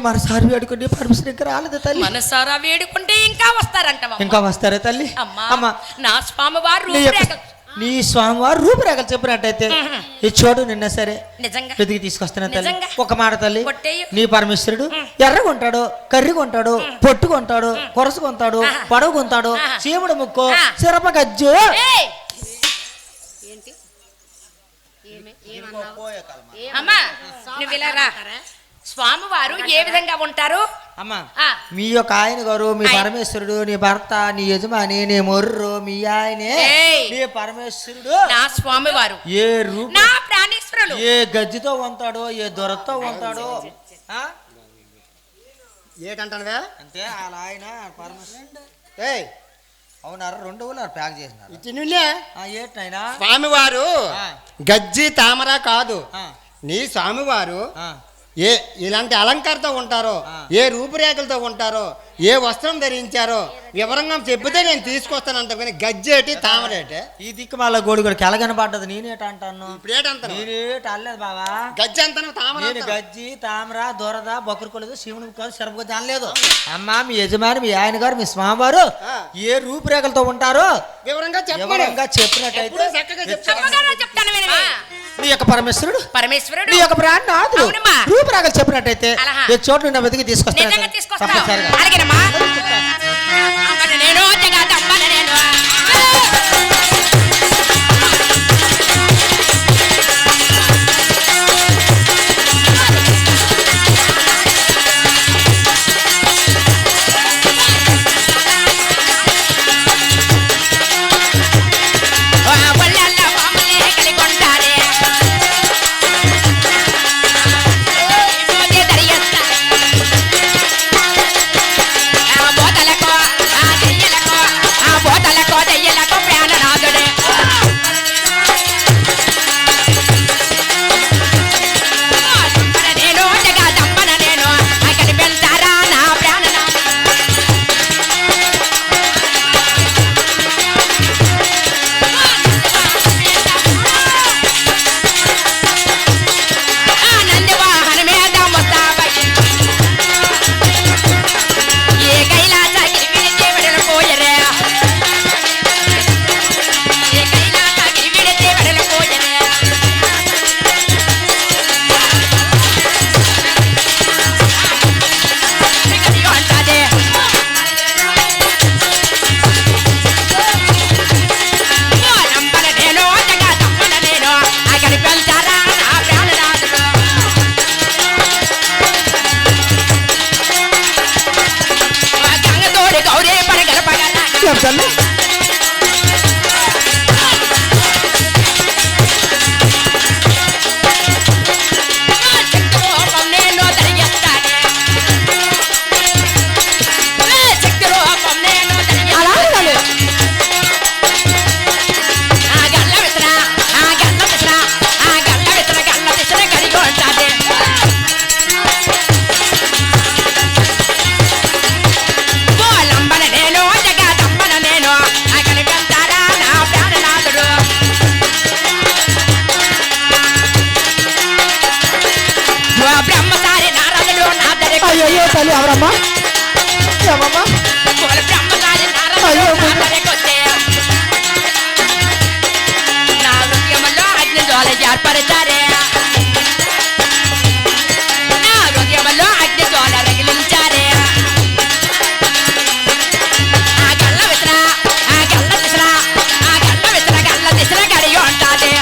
మనసారి వేడుకుంటే పరమేశ్వరుడు ఇంకా రాలేదు తల్లి. మనసారా వేడుకుంటే ఇంకా వస్తారంట. ఇంకా వస్తారా తల్లి? అమ్మా నా స్వామివారు నీ స్వామివారు రూపురేఖలు చెప్పినట్టయితే ఈ చోటు నిన్న సరే నిజంగా వెతికి తీసుకొస్తున్నా తల్లి. నిజంగా. ఒక మాట తల్లి, కొట్టేయు. నీ పరమేశ్వరుడు ఎర్రగుంటాడు, కర్రిగుంటాడు, పొట్టుకుంటాడు, కొరసుకుంటాడు, పొడవుకుంటాడు, చీముడు ముక్కు, సిరప గజ్జు. ఏంటి అమ్మా నువ్వు ఇలా రా. స్వామివారు ఏ విధంగా ఉంటారు అమ్మా? మీ యొక్క ఆయన గారు, మీ పరమేశ్వరుడు, నీ భర్త, నీ యజమాని, నీ మొర్రు, మీ ఆయనే నీ పరమేశ్వరుడు. నా స్వామివారు ఏ రూప నా ప్రాణేశ్వరుడు ఏ గజ్జితో ఉంటాడో, ఏ దొరతో ఉంటాడో ఏటంటానువే అంతే. అలా ఆయన పరమేశ్వరుడు. అవునారా? 2 ఊళ్ళో ప్యాక్ చేసినారు. ఏటైనా స్వామివారు గజ్జి తామర కాదు. నీ స్వామివారు ఇలాంటి అలంకారతో ఉంటారో, ఏ రూపురేఖలతో ఉంటారో, ఏ వస్త్రం ధరించారో వివరంగా చెబితే నేను తీసుకొస్తానంట. కానీ గజ్జేటి తామరేటి ఈ దిక్కు మళ్ళీ గోడి కూడా కెలగనపడ్డది. నేనేట అంటాను? ఇప్పుడేటంటాను? నేనేట అనలేదు బాబా. గజ్జి అంటాను, తామర. నేను గజ్జి తామర దొరద బొక్కరుకోలేదు, శివుని కాదు, శరపగొద్దు అనలేదు. అమ్మా మీ యజమాని, మీ ఆయన గారు, మీ స్వామివారు ఏ రూపురేఖలతో ఉంటారో వివరంగా చెప్పినట్టయితే చెప్తాను. నీ యొక్క పరమేశ్వరుడు పరమేశ్వరుడు నీ యొక్క ప్రాణనాథుడు రూపురేఖలు చెప్పినట్టయితే ఏ చోటు నిన్న వెతికి తీసుకొస్తాను. అలాగేనమ్మా. నేను తల్లి ఎవరమ్మా? ఏమమ్మా? ఏర్పడతారే నా హృదయంలో అగ్ని జ్వాల రగిలించారే. ఆ గల్ల విసర ఆ గల్ల విసర ఆ గల్ల విసర గల్ల దిసర గడిగి ఉంటాది.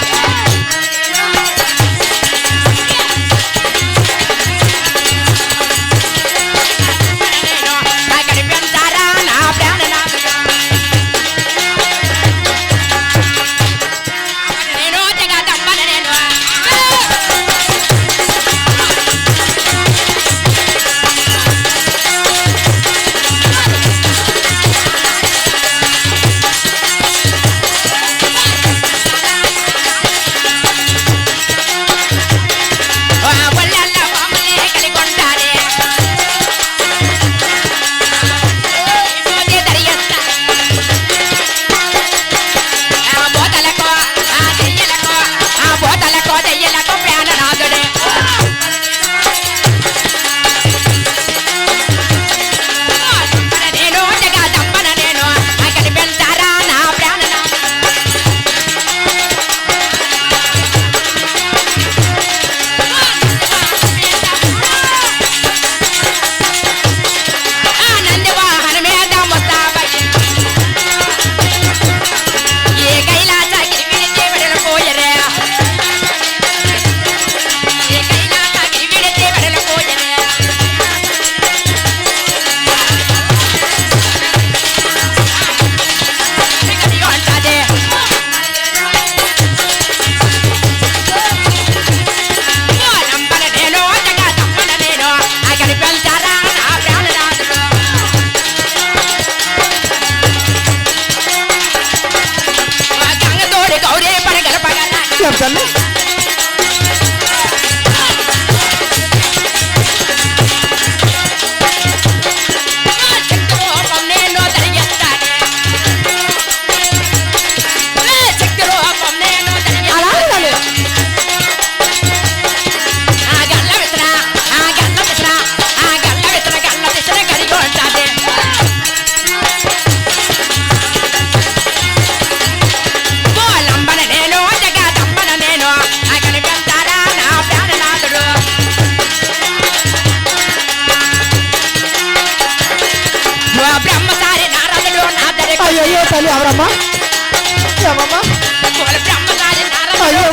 చెప్పు తల్లి. అయ్యో తల్లి ఎవరమ్మా ఏమమ్మా అయ్యో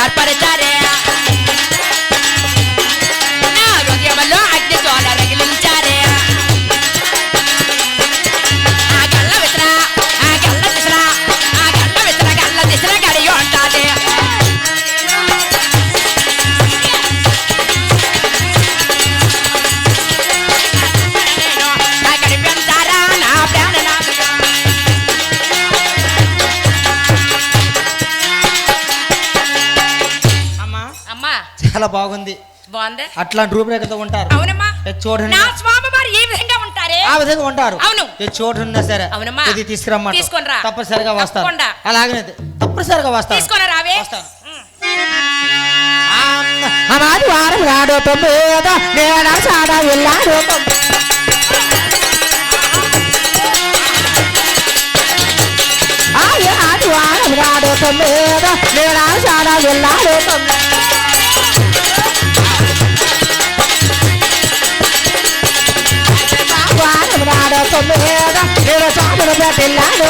ఏర్పడతారే నా హృదయంలో అగ్ని జ్వాల రగిలించారే ఆ గల్ల విసర ఆ గల్ల దిశర ఆ గల్ల విసర గల్ల దిశర గడిగి ఉంటాది నా కనిపించారా నా ప్రాణనాథుడు అమ్మా అమ్మా చాలా బాగుంది. బాగుంది. అట్లాంటి రూపురేఖతో ఉంటారు. అవునమ్మా. చూడండి నా స్వామి వారు ఏ విధంగా ఉంటారే ఆ విధంగా ఉంటారు. అవును. చూడన్నా సరే అవునమ్మా. ఇది తీసుకురమ్మా తీసుకొనిరా. తప్పనిసరిగా వస్తాను. తప్పకుండా. అలాగనే తప్పనిసరిగా వస్తాను. తీసుకొని రావే. వస్తాను. ఆదివారం రాడు తొమ్మిద నేను చాడ వెళ్ళాడు ఆదివారం రాడు తొమ్మిద నేను చాడ వెళ్ళాడు వారం రాడు తొమ్మిద నేను చాపలు పెట్టిల్లాడు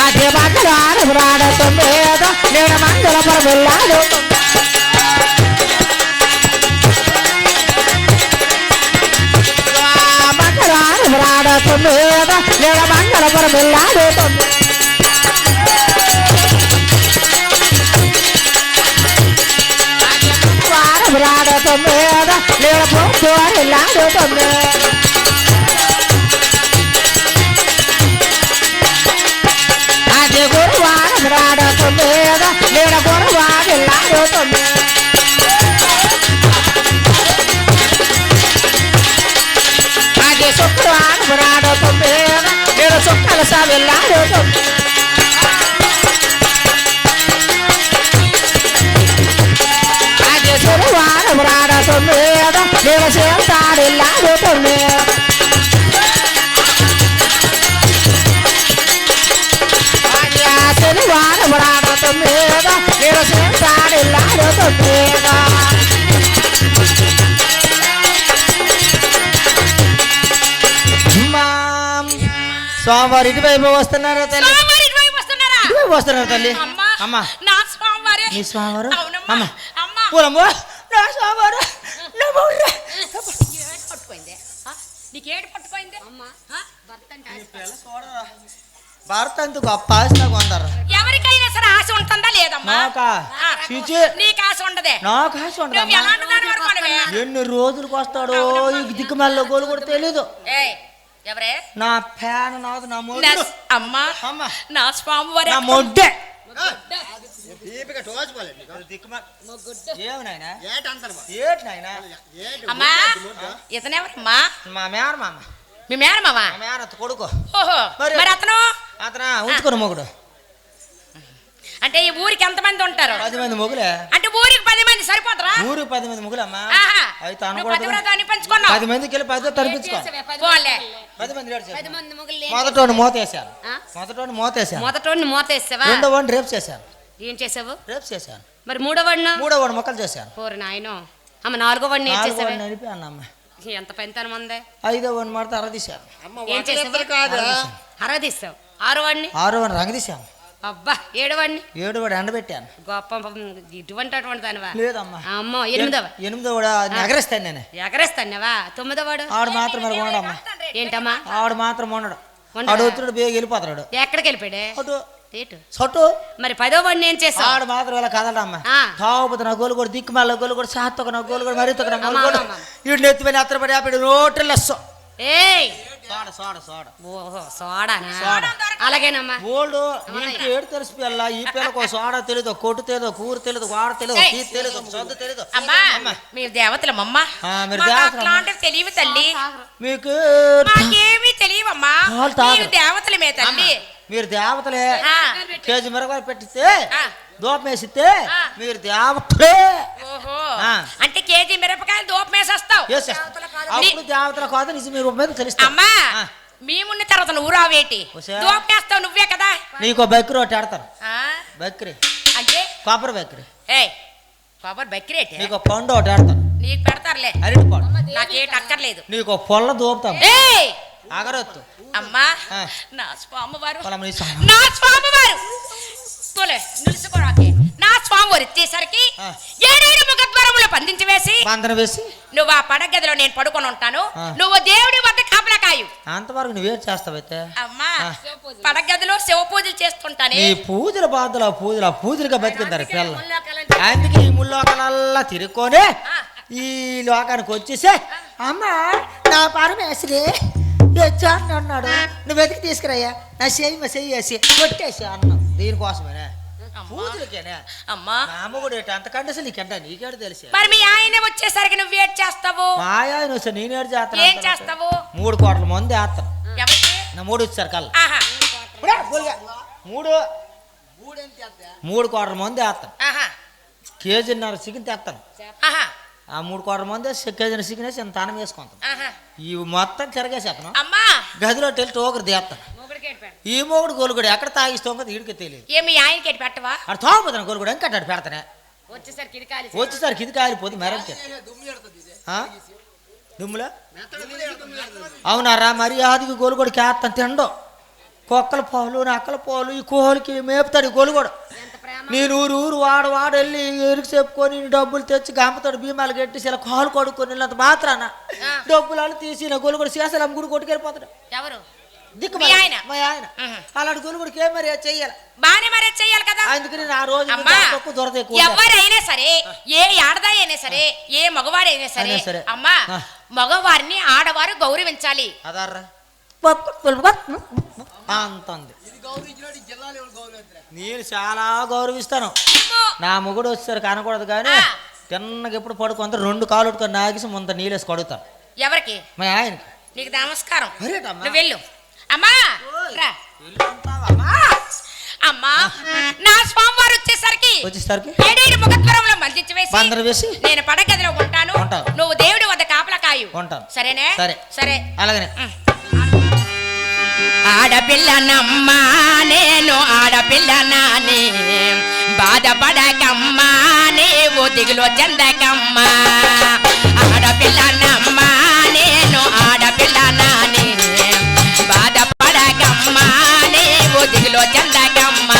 అదే మంగళవారం రాడు తొమ్మిద నేను మంగళపురం వెళ్ళాడు మంగళవారం రాడు తొమ్మిద నేను మంగళపురం వెళ్ళాడు వారం రాడు తొమ్మిద నేను పొద్దు వెళ్ళాడు అదే గురువారం రాడు తొమ్మిద నేను గురువారం వెళ్ళాడు అదే శుక్రవారం రాడు తొమ్మిద నేను చుక్కల సా వెళ్ళాడు అదే శనివారం రాడు తొమ్మిద నేను చేస్తాడు వెళ్ళాడు శనివారం రాడు తొమ్మిద నేను చేస్తాడు వెళ్ళాడు స్వామివారి ఇటువైపు వస్తున్నారా తల్లి? స్వామివారు ఇటువైపు వస్తున్నారా? ఇటువైపు వస్తున్నారు తల్లి. అమ్మా అమ్మా నా స్వామివారే. నీ స్వామివారు అవునమ్మా. అమ్మా అమ్మా పూలమ్మా నా స్వామివారు నా మౌర్య. ఏడు పట్టుకోయిందే నీకేడు పట్టుకోయిందే అమ్మా భర్త భర్త ఎందుకు అప్ప ఆస్తా కొందరు ఎవరికైనా సరే ఆశ ఉంటుందా లేదమ్మా? నాకా ఆ, చీచి నీకు ఆశ ఉండదే. నాకు ఆశ నువ్వు ఉండదు ఎలాంటి దాని వరకు మనవే? ఎన్ని రోజులకు వస్తాడో ఈ దిక్కుమల్లో గోలు కూడా తెలీదు. ఏయ్ ఎవరే? నా ఫ్యాన్ నాదు నా నా మొడ్డు అమ్మా అమ్మా నా స్వామివారే. నా మొడ్డే దీపిక టోచుకోలేదు ఏమనాయనా ఏటంతను ఏటి నాయనా అమ్మా ఇతనెవరమ్మా? మా మేన మామ మీ మేనమావా? మా మేనత్త కొడుకు ఓహో మరి అతను అతను ఉంచుకున్న మొగుడు. అంటే ఈ ఊరికి ఎంతమంది ఉంటారు? 10 మంది మొగులే. అంటే ఊరికి 10 మంది సరిపోతారా? ఊరికి 10 మంది మొగులమ్మా. ఆహా. అయితే నువ్వు అనకూడదు. 10 వ్రతాన్ని పంచుకున్నావు. 10 మందికి వెళ్ళి 10 తరిపించుకో. పోలే 10 మంది మొదటోని మోతేశాను. మొదటోని మోతేశాను. మొదటోడిని మోతేసావా? రెండో వాడిని రేపు చేశాను. ఏం చేసావు? రేపు చేశాను. మరి మూడో వాడిన? మూడో వాడిని మొక్కలు చేశాను. పోరు నాయనో. అమ్మ నాలుగో వాడిని ఏం చేసావే? నడిపి అన్నమ్మ. ఎంత పెంతాను మందే? 5వ వాడిని మాడితే అరదీశాను. ఏం చేసావు? కాదు అరదీసావు. ఆరో వాడిని? 6వ వాడిని రంగదీశాను. అబ్బా 7 వాడిని? 7వ వాడు ఎండబెట్టాను. గొప్ప ఇటువంటి అటువంటి దానివా? లేదమ్మా. అమ్మో 8వ? 8వ వాడు ఎగరేస్తాను నేను. ఎగరేస్తానవా? 9వ వాడు? ఆవిడ మాత్రం మరి ఉండమ్మా. ఏంటమ్మా? ఆవిడ మాత్రం ఉండడు. ఆడు ఒత్తుడు బేగ వెళ్ళిపోతాడు. ఎక్కడికి వెళ్ళిపోయాడే? అటు సొట్టు మరి 10వ వాడిని ఏం చేసావు? ఆడు మాత్రం ఇలా కదలమ్మా ఆ. తాగుపోతే నా గోలు కూడా దిక్కుమాల గోలు కూడా సాత్తొక నా గోలు కూడా మరీ తొక్క నా గోలు కూడా అమ్మా. వీడు నెత్తిపోయిన అత్తపడి ఆపిడు రోడ్లు వస్తాం ఏయ్ సోడ సోడ సోడ ఓహో సోడానా? సోడా. అలాగేనమ్మా. ఓల్డ్ నీకు ఏడు తెలిసి పిల్ల ఈ పిల్లకు సోడ తెలియదు కొట్టు తెలియదు కూర తెలియదు వాడ తెలియదు ఏయ్. తీరు తెలియదు సొద్దు తెలియదు అమ్మా మీరు దేవతలమ్మా. మీరు మాకు దేవతలమ్మా. అట్లాంటివి తెలియవు తల్లి. మీకు మాకేమీ తెలియవమ్మా. పాలు తాగరు. మీరు దేవతలమే తల్లి. మీరు దేవతలే ఆ. కేజీ మిరగాయలు పెట్టిస్తే ఆ. దూపం వేసిస్తే ఆ. మీరు దేవతలే ఓహో ఆ. అంటే కేజీ మిరపకాయలు దూపమేసేస్తావు. వేసేస్తారు. అప్పుడు దేవతల కాదు నిజం మీరు మీద తెలుస్తా అమ్మా ఆ. మేమున్న తర్వాత నువ్వు రావేటి ఉషా. దూపేస్తావు నువ్వే కదా. నీకు బెక్కరి ఒకటి ఆడతాను ఆ? బెక్కరి అంటే కొబ్బరి బెక్కరి ఏయ్ కొబ్బరి బక్కిరేటి నీకు పండు ఒకటి ఆడతాను నీకు పెడతారులే. అరటి పండు నాకేటి అక్కర్లేదు. నీకు పొల్ల దూపుతాం ఏయ్ అగరొత్తు అమ్మా ఆ. నా స్వామివారు పొలం నీ సా- నా స్వామివారు తోలే నిలుసుకోరాకే. నా స్వామివారు ఇచ్చేసరికి ఆ. 7 ముఖద్వారములు బంధించి వేసి బంధన వేసి నువ్వు ఆ పడగదిలో నేను పడుకొని ఉంటాను. ఆ. నువ్వు దేవుడి వద్ద కాపలకాయు. అంతవరకు నువ్వేం చేస్తావైతే అమ్మా ఆ. పడగదిలో శివ పూజలు చేస్తుంటానే. నీ పూజల బాధలు పూజలుగా బతికింటారు పిల్ల అందుకే ఈ ముల్లోకలల్లా తిరుక్కొని ఆ. ఈ లోకానికి వచ్చేసే అమ్మా నా పరమేశ్వరి తెచ్చాను అన్నాడు నువ్వు వెతికి తీసుకురాయ్యా నా చెయ్యి వేసి కొట్టేసి అన్నాం దీనికోసమేనా పూజలకేనా అమ్మా మా అమ్మ కూడా అంతకంటే అసలు నీకంట నీకేడు తెలిసి మరి మీ ఆయన వచ్చేసరికి నువ్వేం చేస్తావు? మాయాయన వస్తే నేనేడు చేస్తాను ఏం చేస్తావు? 3 కోట్ల మంది వేస్తాను ఎవరికి? నా 3 వచ్చారు కల్లా ఆహా మూడు కోట్ల మంది వేస్తాను ఆహా కేజీన్నర చికెన్ తెస్తాను ఆహా ఆ 3 కోట్ల మంది కేజీన్నర చికెన్ వేసి ఇంత అన్నం వేసుకుంటాను ఆహా ఇవి మొత్తం తిరగేసేస్తాను అమ్మా గదిలో వెళ్ళి టోకరు తీస్తాను ఈ మొగుడు గోలుగుడు ఎక్కడ తాగిస్తాం కదా వీడికి తెలియదు ఏమి ఆయనకి ఎటు పెట్టవా? అక్కడ తోకపోతాను గోలుగుడు ఇంకా అట్టాడు పెడతానే వచ్చేసరికి ఇది కాలి. వచ్చేసరికి ఇది కాలిపోతే మరంటే దుమ్ములా అవునారా మర్యాదకి గోలుగోడు కేస్తాను తిండో కుక్కల పాలు నక్కల పాలు ఈ కోహలికి మేపుతాడు ఈ గోలుగోడు నేను ఊరు వాడు వెళ్ళి ఎరుకు చెప్పుకొని డబ్బులు తెచ్చి గంపతాడు భీమాలు కట్టేసి ఇలా కాలు కొడుకొని వెళ్ళినంత మాత్రాన డబ్బులు తీసి నా గోలుగోడు చేసాలి గుడి కొట్టుకెళ్ళిపోతాడు ఎవరు? దిక్కు మీ ఆయన? మా ఆయన అలాంటి గోలుగోడికి ఏం మరి చెయ్యాలి బానే మరే చెయ్యాలి కదా. అందుకని నా రోజు అమ్మా తక్కువ దొరద ఎక్కువ ఎవరైనా సరే ఏ ఆడదాయి అయినా సరే ఏ మగవాడైనా సరే అయినా సరే. అమ్మా ఆ. మగవారిని ఆడవారు గౌరవించాలి. అదారా అంతంది నేను చాలా గౌరవిస్తాను నా మొగుడు వచ్చేసరి కనకూడదు కానీ ఆ. తిన్నగా ఎప్పుడు పడుకుంటే 2 కాలు ఉట్టుకొని నాగేసి ముంత నీళ్ళేసి కొడుతాను ఎవరికి? మా ఆయనకి నీకు నమస్కారం. అరేటమ్మా. నువ్వు వెళ్ళు అమ్మా రా. వెళ్ళుంటావమ్మా? అమ్మా నా స్వామివారు వచ్చేసరికి వచ్చేసరికి 7 ముఖద్వారంలో బంధించి వేసి బందరు వేసి నేను పడగదిలో ఉంటాను. ఉంటావు. నువ్వు దేవుడి వద్ద కాపలా కాయు. ఉంటాను. సరేనే? సరే. సరే. అలాగనే ఆడపిల్లనమ్మా నేను ఆడపిల్లనాని బాధపడకమ్మా నీవు దిగులు చెందకమ్మా. ఆడపిల్లనమ్మా నేను ఆడపిల్లనాని బాధపడకమ్మా నీవు దిగులు చెందకమ్మా.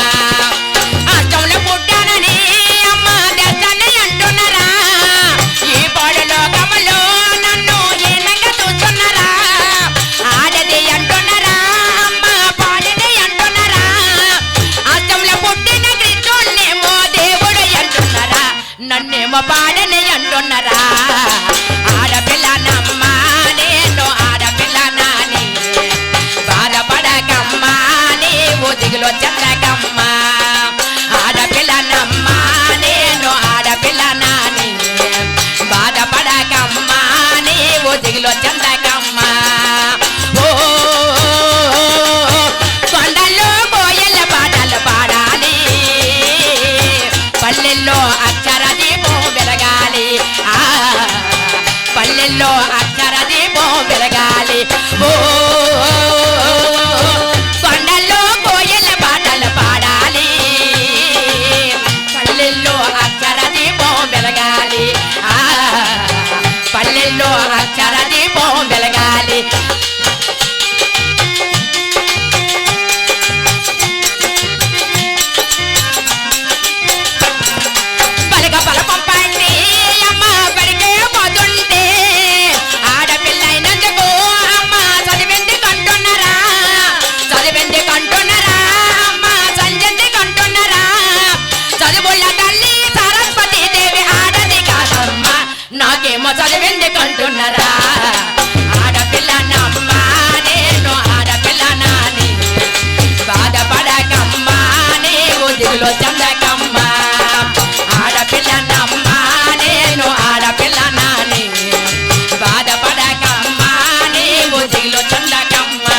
అష్టంలో పుట్టానని అమ్మ దేశాన్ని అంటున్నారా ఈ పాడులో కమలో నన్ను హీనంగా చూస్తున్నారా. ఆడది అంటున్నారా అమ్మ పాడది అంటున్నారా. అష్టంలో పుట్టిన కృష్ణుణ్ణేమో దేవుడు అంటున్నారా నన్నేమో పాడని అంటున్నారా. ఆడపిల్లనమ్మా నేను ఆడపిల్లనాని బాధపడకమ్మా నీవు దిగులు చెందకమ్మా. ఆడపిల్లనమ్మా నేను ఆడపిల్లనాని బాధపడకమ్మా నీవు దిగులు చెందకమ్మా. ఓ కొండల్లో కోయల పాటలు పాడాలి పల్లెల్లో అక్షర దీపం వెలగాలి. ఆ పల్లెల్లో అక్షర దీపం వెలగాలి. ఓ కొండల్లో కోయల పాటలు పాడాలి పల్లెల్లో అక్షర దీపం వెలగాలి. ఆ పల్లెల్లో అక్షర దీపం వెలగాలి. పలక పలకం పండి అమ్మ పడికే పోతుంటే ఆడపిల్లైనందుకు అమ్మ చదివింది కంటున్నారా. చదివింది కంటున్నారా అమ్మ సంజన అంటున్నారా ఆడపిల్లనమ్మా నేను ఆడపిల్లనాని బాధపడకమ్మా నీవు దిగులో చందకమ్మా ఆడపిల్లనమ్మా నేను ఆడపిల్లనాని బాధపడకమ్మా నీవు దిగులో చందకమ్మా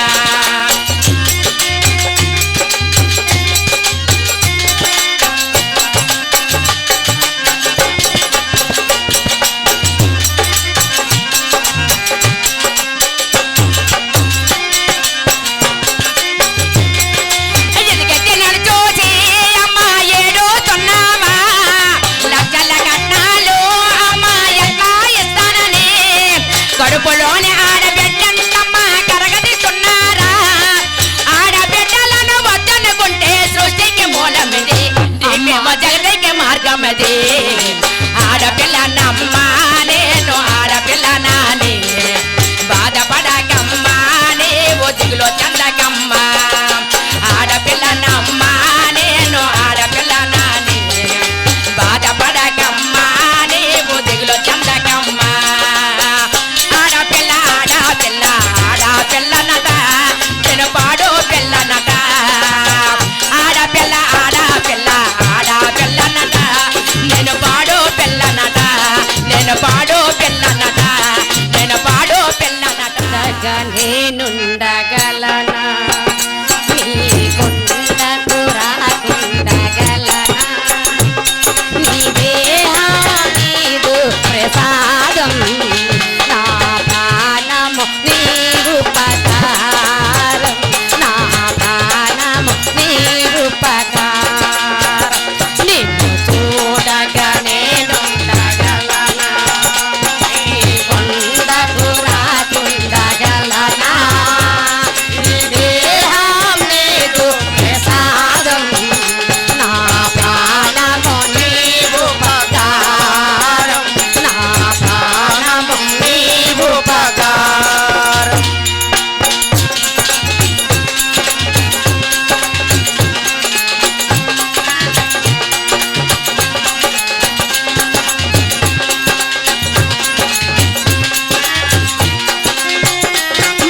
కడుపులోని ఆడబిడ్డంతమ్మ కరగదిస్తున్నారా ఆడబిడ్డలను వద్దనుకుంటే సృష్టికి మూలమిది జగతికి మార్గమది ఆడపిల్లనమ్మా నేను ఆడపిల్లనాని బాధపడకమ్మా నీవు దిగులో చందకమ్మా ఆడపిల్లనమ్మా నేను ఆడపిల్లనాని బాధపడకమ్మా నీవు దిగులో చందకమ్మా ఆడపిల్లనట నేను పాడు పిల్లనట ఆడపిల్లనట నేను పాడు పిల్లనట నేను పాడు పిల్లనట నేను పాడు పిల్లనట నేనుండగలనా నీకుండకు రాకుండగలనా నీ దేహం నీదు ప్రసాదం నా ప్రాణము నీరుపకారం నా ప్రాణము నీరుపకారం నిన్ను చూడగా నేనుండగలనా నీకుండకు రాకుండగలనా నీ దేహం నీదు ప్రసాదం నా ప్రాణము నీరుపకారం నా ప్రాణము నీరుపకారం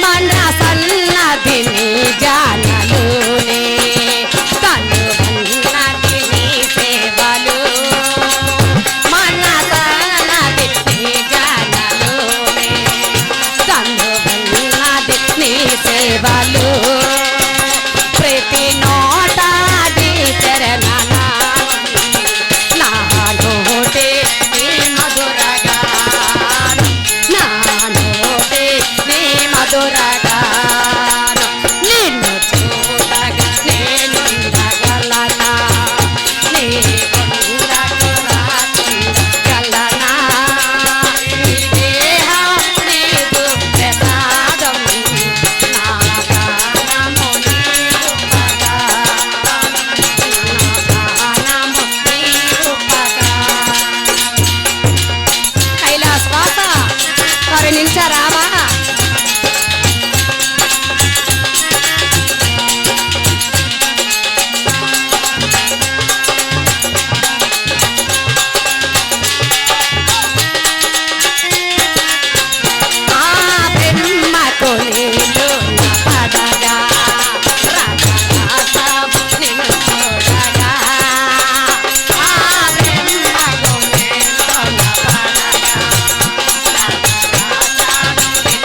మన సన్నదిని జానలునే కనుగన్నది నీ సేవలు మన సన్నదిని జానలునే కనుగన్నది నీ సేవలు ప్రతి నోటాది చరణనామం నా నోటే నీ మధురగానం నా నోటే నీ మధురగానం నిన్ను చూడగా నేనుండగలనా నీకుండకు రాకుండగలనా నీ దేహం నీదు ప్రసాదం నా ప్రాణము నీరుపకారం నా ప్రాణము నీరుపకారం కైలాసవాస కరుణించరావా ఆ బ్రహ్మకు నీలో పడగా రాజరాజం నిన్ను చూడగా ఆ బ్రహ్మకు నీలో పడగా రాజరాజం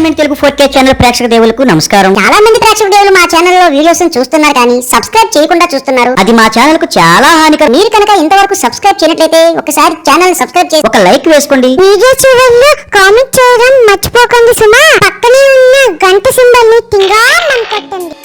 ఎంటర్టైన్మెంట్ తెలుగు 4K ఛానల్ ప్రేక్షక దేవులకు నమస్కారం. చాలా మంది ప్రేక్షక దేవులు మా ఛానల్లో వీడియోస్ చూస్తున్నారు కానీ సబ్స్క్రైబ్ చేయకుండా చూస్తున్నారు. అది మా ఛానల్ కు చాలా హానికరం. మీరు కనుక ఇంతవరకు సబ్స్క్రైబ్ చేయనట్లయితే ఒకసారి ఛానల్ సబ్స్క్రైబ్ చేసి ఒక లైక్ వేసుకోండి. వీడియో చివరిలో కామెంట్ చేయడం మర్చిపోకండి సుమా. పక్కనే ఉన్న గంట సింబల్ ని టింగా కొట్టండి.